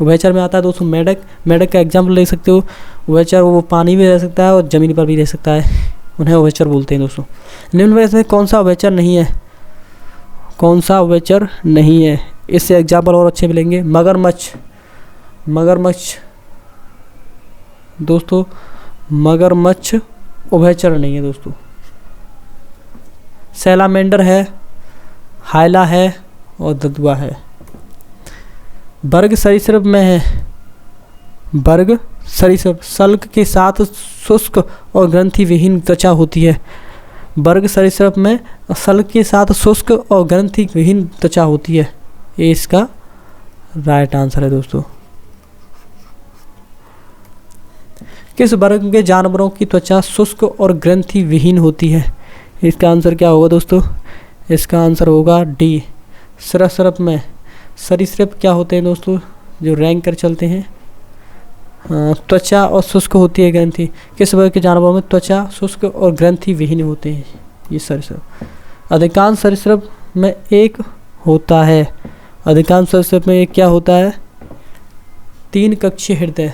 उभयचर में आता है दोस्तों मेंढक। मेंढक का एग्जाम्पल ले सकते हो। उभयचर वो पानी में रह सकता है और ज़मीन पर भी रह सकता है, उन्हें उभयचर बोलते हैं दोस्तों। निम्न में से कौन सा उभयचर नहीं है? कौन सा उभयचर नहीं है? इससे एग्जाम्पल और अच्छे मिलेंगे। मगरमच्छ, मगरमच्छ दोस्तों, मगरमच्छ उभयचर नहीं है दोस्तों। सैलामेंडर है, हायला है और ददुआ है। वर्ग सरीसृप में है। वर्ग सरीसृप, सल्क के साथ शुष्क और ग्रंथि विहीन त्वचा होती है। वर्ग सरीसृप में सल्क के साथ शुष्क और ग्रंथि विहीन त्वचा होती है। ये इसका राइट आंसर है दोस्तों। किस वर्ग के जानवरों की त्वचा शुष्क और ग्रंथि विहीन होती है? इसका आंसर क्या होगा दोस्तों? इसका आंसर होगा डी, सरीसृप में। सरीसृप क्या होते हैं दोस्तों? जो रैंक कर चलते हैं। त्वचा और शुष्क होती है ग्रंथि। किस वर्ग के जानवरों में त्वचा शुष्क और ग्रंथि विहीन होते हैं? ये सरीसृप। अधिकांश सरीसृप में एक होता है। अधिकांश सरीसृप में एक क्या होता है? 3 कक्षीय हृदय।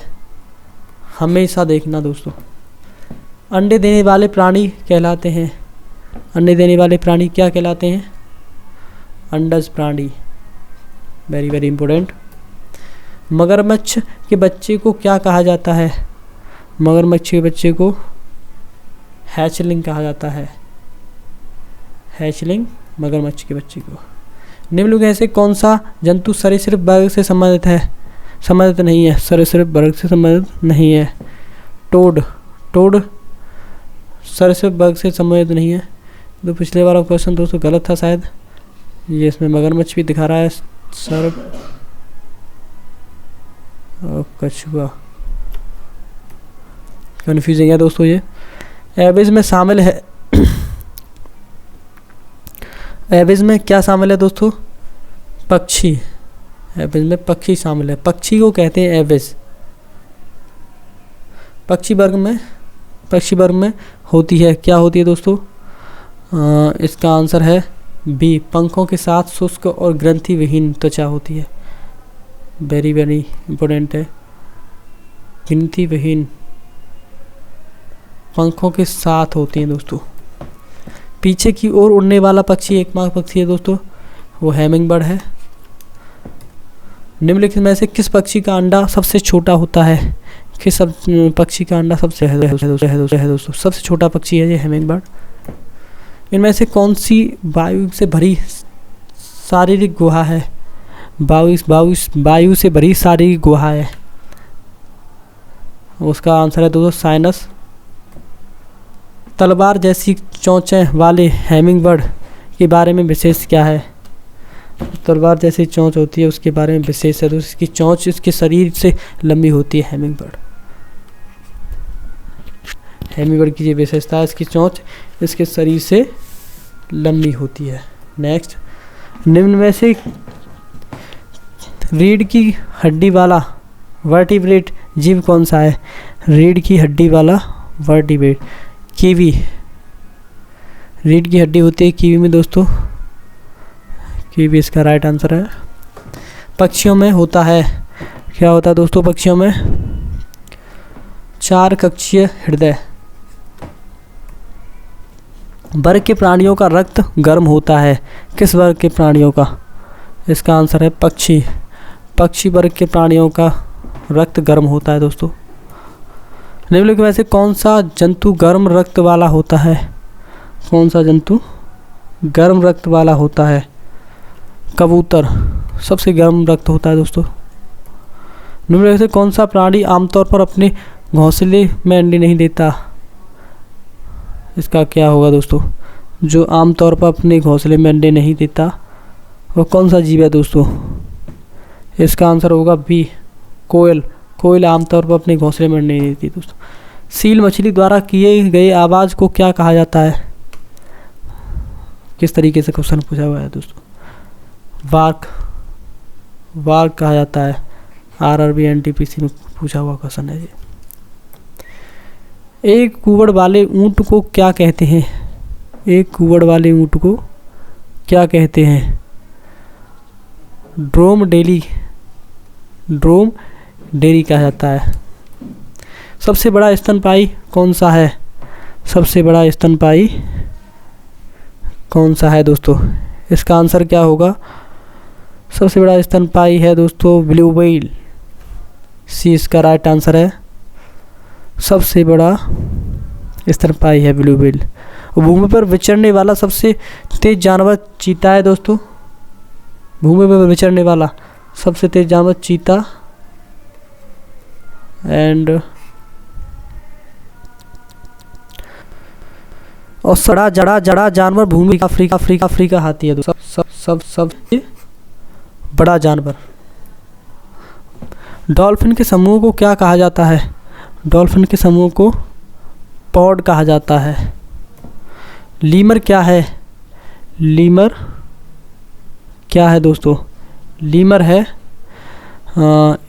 हमेशा देखना दोस्तों। अंडे देने वाले प्राणी कहलाते हैं। अंडे देने वाले प्राणी क्या कहलाते हैं? अंडज प्राणी। Very very important. मगरमच्छ के बच्चे को क्या कहा जाता है? मगरमच्छ के बच्चे को हैचलिंग कहा जाता है। हैचलिंग मगरमच्छ के बच्चे को। निम्नलिखित में से कौन सा जंतु सरीसृप वर्ग से संबंधित है? संबंधित नहीं है, सरीसृप वर्ग से संबंधित नहीं है। टोड, टोड सरीसृप वर्ग से संबंधित नहीं है। तो पिछले वाला क्वेश्चन दोस्तों गलत था शायद। ये इसमें मगरमच्छ भी दिखा रहा है, सर्प और कछुआ। कन्फ्यूजिंग है दोस्तों ये। एवरेज में शामिल है। एवरेज में क्या शामिल है दोस्तों? पक्षी। एवरेज में पक्षी शामिल है। पक्षी को कहते हैं एवरेज। पक्षी वर्ग में होती है, क्या होती है दोस्तों? इसका आंसर है बी, पंखों के साथ शुष्क और ग्रंथि विहीन त्वचा होती है। वेरी वेरी इंपॉर्टेंट है। ग्रंथि विहीन पंखों के साथ होती हैं दोस्तों। पीछे की ओर उड़ने वाला पक्षी एकमात्र पक्षी है दोस्तों, वो हैमिंग बर्ड है। निम्नलिखित में से किस पक्षी का अंडा सबसे छोटा होता है? किस सब पक्षी का अंडा सबसे है दोस्तों? सबसे छोटा पक्षी है ये हिमिंग बर्ड। इनमें से कौन सी वायु से भरी शारीरिक गुहा है? वायु से भरी शारीरिक गुहा है। उसका आंसर है दोस्तों साइनस। तलवार जैसी चोंचें वाले हेमिंग बर्ड के बारे में विशेष क्या है? तलवार जैसी चोंच होती है उसके बारे में विशेष है दोस्तों, इसकी चोंच इसके शरीर से लंबी होती है। हेमिंग बर्ड की ये विशेषता है, इसकी चोंच इसके शरीर से लंबी होती है। नेक्स्ट, निम्न में से रीढ़ की हड्डी वाला वर्टिब्रेट जीव कौन सा है? रीढ़ की हड्डी वाला वर्टिब्रेट कीवी। रीढ़ की हड्डी होती है कीवी में दोस्तों, कीवी इसका राइट आंसर है। पक्षियों में होता है, क्या होता है दोस्तों पक्षियों में? 4 कक्षीय हृदय। वर्ग के प्राणियों का रक्त गर्म होता है, किस वर्ग के प्राणियों का? इसका आंसर है पक्षी। पक्षी वर्ग के प्राणियों का रक्त गर्म होता है दोस्तों। निम्नलिखित में से कौन सा जंतु गर्म रक्त वाला होता है? कौन सा जंतु गर्म रक्त वाला होता है? कबूतर सबसे गर्म रक्त होता है दोस्तों। निम्नलिखित में से कौन सा प्राणी आमतौर पर अपने घोंसले में अंडे नहीं देता? इसका क्या होगा दोस्तों? जो आमतौर पर अपने घोंसले में अंडे नहीं देता वो कौन सा जीव है दोस्तों? इसका आंसर होगा बी, कोयल। कोयल आमतौर पर अपने घोंसले में अंडे नहीं देती दोस्तों। सील मछली द्वारा किए गए आवाज़ को क्या कहा जाता है? किस तरीके से क्वेश्चन पूछा हुआ है दोस्तों? वार्क कहा जाता है। RRB NTPC में पूछा हुआ क्वेश्चन है ये। एक कुवड़ वाले ऊँट को क्या कहते हैं? एक कुवड़ वाले ऊँट को क्या कहते हैं? ड्रोम डेरी कहा जाता है। सबसे बड़ा स्तनपायी कौन सा है? सबसे बड़ा स्तनपायी कौन सा है दोस्तों? इसका आंसर क्या होगा? सबसे बड़ा स्तनपायी है दोस्तों ब्लू व्हेल। सी इसका राइट आंसर है। सबसे बड़ा स्तनपायी है ब्लू व्हेल। भूमि पर विचरने वाला सबसे तेज जानवर चीता है दोस्तों। भूमि पर विचरने वाला सबसे तेज जानवर चीता एंड और जड़ा जानवर भूमि अफ्रीका हाथी है दोस्तों। सब बड़ा जानवर। डॉल्फिन के समूह को क्या कहा जाता है? डॉल्फिन के समूह को पॉड कहा जाता है। लीमर क्या है? लीमर क्या है दोस्तों? लीमर है,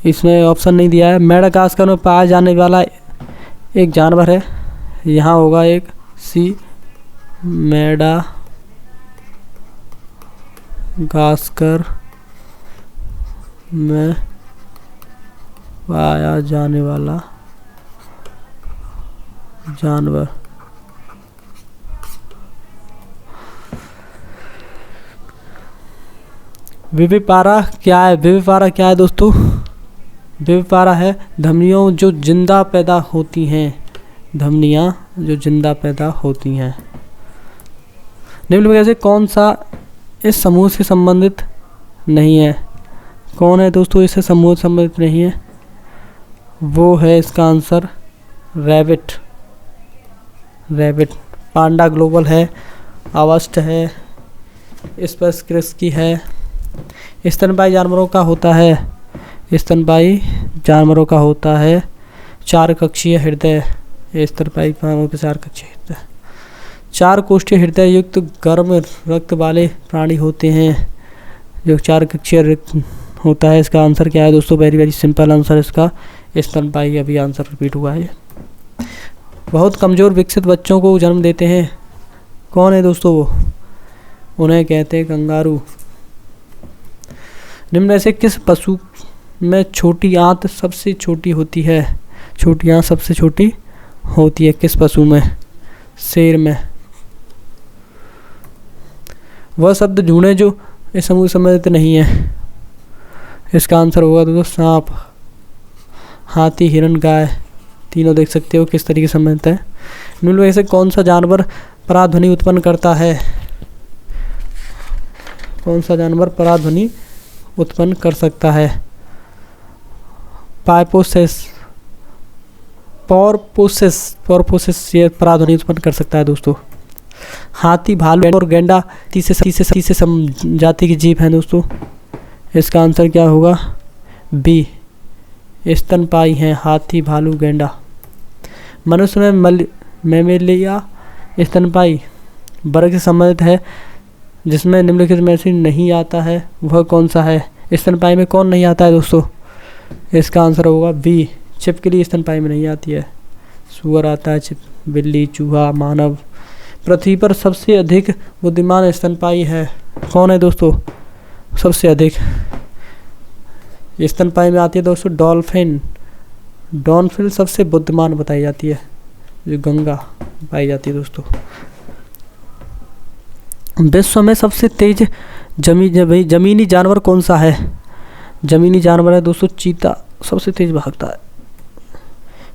इसमें ऑप्शन नहीं दिया है। मेडागास्कर में पाया जाने वाला एक जानवर है, यहाँ होगा एक सी, मेडागास्कर में पाया जाने वाला जानवर। विविपारा क्या है? विविपारा क्या है दोस्तों? विविपारा है धमनियों जो जिंदा पैदा होती हैं। धमनियाँ जो जिंदा पैदा होती हैं। निम्न में से कौन सा इस समूह से संबंधित नहीं है? कौन है दोस्तों इससे समूह से संबंधित नहीं है? वो है इसका आंसर रैबिट। पांडा ग्लोबल है, अवस्ट है, स्पर्श क्रिस्की है। स्तनपायी जानवरों का होता है, स्तनपायी जानवरों का होता है 4 कक्षीय हृदय। स्तनपायी जानवरों के 4 कक्षीय हृदय। 4 कोष्ठीय हृदय युक्त गर्म रक्त वाले प्राणी होते हैं जो 4 कक्षीय होता है। इसका आंसर क्या है दोस्तों? वेरी सिंपल आंसर इसका स्तनपायी। अभी आंसर रिपीट हुआ है। बहुत कमज़ोर विकसित बच्चों को जन्म देते हैं, कौन है दोस्तों वो? उन्हें कहते हैं कंगारू। निम्न में से किस पशु में छोटी आंत सबसे छोटी होती है? छोटी आंत सबसे छोटी होती है किस पशु में? शेर में। वह शब्द ढूंढे जो इस समूह संबंधित नहीं है। इसका आंसर होगा दोस्तों सांप। हाथी, हिरण, गाय, तीनों देख सकते हो किस तरीके से संबंधित है। निम्न में से कौन सा जानवर पराध्वनि उत्पन्न करता है? कौन सा जानवर पराध्वनि उत्पन्न कर सकता है? पाइपोसेस, पॉरपोसेस ये पराध्वनि उत्पन्न कर सकता है दोस्तों। हाथी, भालू और गैंडा तीसरे जाति की जीव हैं दोस्तों। इसका आंसर क्या होगा? बी, स्तनपायी हैं हाथी, भालू, गैंडा। मनुष्य में मैमेलिया स्तनपायी वर्ग से संबंधित है जिसमें निम्नलिखित में से नहीं आता है, वह कौन सा है? स्तनपायी में कौन नहीं आता है दोस्तों? इसका आंसर होगा बी, छिपकली स्तनपायी में नहीं आती है। सूअर आता है, बिल्ली, चूहा, मानव। पृथ्वी पर सबसे अधिक बुद्धिमान स्तनपायी है कौन है दोस्तों? सबसे अधिक स्तनपायी में आती है दोस्तों डॉल्फिन। डॉल्फिन सबसे बुद्धिमान बताई जाती है, जो गंगा पाई जाती है दोस्तों। विश्व में सबसे तेज जमीनी जानवर कौन सा है? जमीनी जानवर है दोस्तों चीता, सबसे तेज भागता है।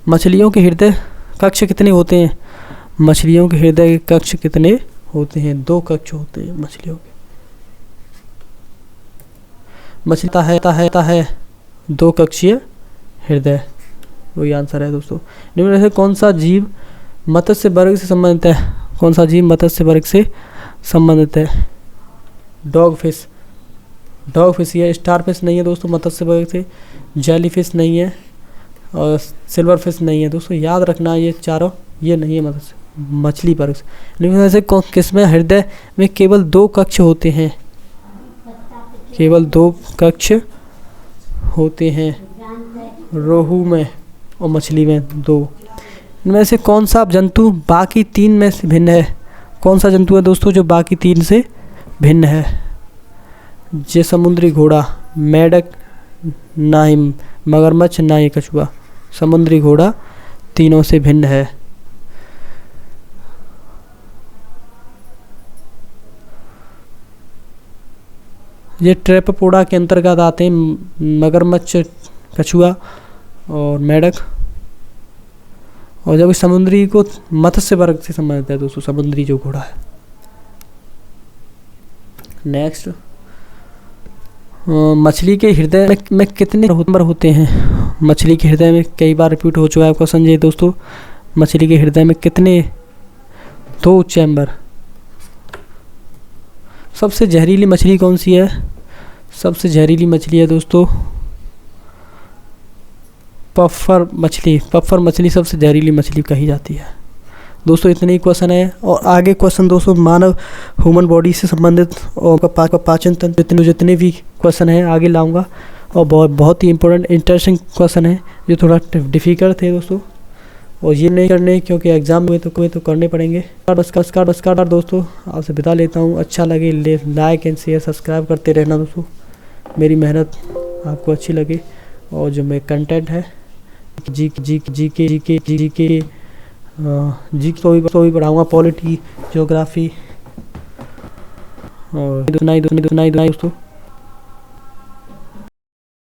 मछलियों के हृदय कक्ष कितने होते हैं? मछलियों के हृदय कक्ष कितने होते हैं? 2 कक्ष होते हैं मछलियों के। मछली है 2 कक्षीय हृदय, वही आंसर है दोस्तों। निम्न में से कौन सा जीव मत्स्य वर्ग से संबंधित है? कौन सा जीव मत्स्य वर्ग से संबंधित है? डॉग फिश ये स्टार फिश नहीं है दोस्तों मत्स्य वर्ग से। जेली फिश नहीं है और सिल्वर फिश नहीं है दोस्तों, याद रखना ये चारों ये नहीं है मछली वर्ग से। निम्न में से किसमें हृदय में केवल 2 कक्ष होते हैं? केवल 2 कक्ष होते हैं, रोहू में और मछली में 2। इनमें से कौन सा जंतु बाकी 3 में से भिन्न है? कौन सा जंतु है दोस्तों जो बाकी 3 से भिन्न है? ये समुद्री घोड़ा, मेढक, ना ही मगरमच्छ, ना ही कछुआ। समुद्री घोड़ा तीनों से भिन्न है। ये ट्रेपोपोडा के अंतर्गत आते हैं मगरमच्छ, कछुआ और मेढक। और जब समुद्री को मत्स्य वर्ग से संबंधित है दोस्तों, समुद्री जो घोड़ा है। नेक्स्ट, मछली के हृदय में कितने नंबर होते हैं? मछली के हृदय में कई बार रिपीट हो चुका है क्वेश्चन ये दोस्तों। मछली के हृदय में कितने? 2 चैम्बर। सबसे जहरीली मछली कौन सी है? सबसे जहरीली मछली है दोस्तों पफ्फर मछली सबसे जहरीली मछली कही जाती है दोस्तों। इतने ही क्वेश्चन है और आगे क्वेश्चन दोस्तों मानव ह्यूमन बॉडी से संबंधित और पाचन तंत्र जितने भी क्वेश्चन हैं आगे लाऊंगा। और बहुत ही इंपॉर्टेंट इंटरेस्टिंग क्वेश्चन है जो थोड़ा डिफ़िकल्ट थे दोस्तों, और ये नहीं करने क्योंकि एग्जाम में तो करने पड़ेंगे। नमस्कार दोस्तों, आपसे विदा लेता हूँ। अच्छा लगे लाइक एंड शेयर सब्सक्राइब करते रहना दोस्तों, मेरी मेहनत आपको अच्छी लगे। और जो मेरे कंटेंट है जी तो भी पढ़ाऊँगा, पॉलिटी, ज्योग्राफी और इतना ही दोस्तों।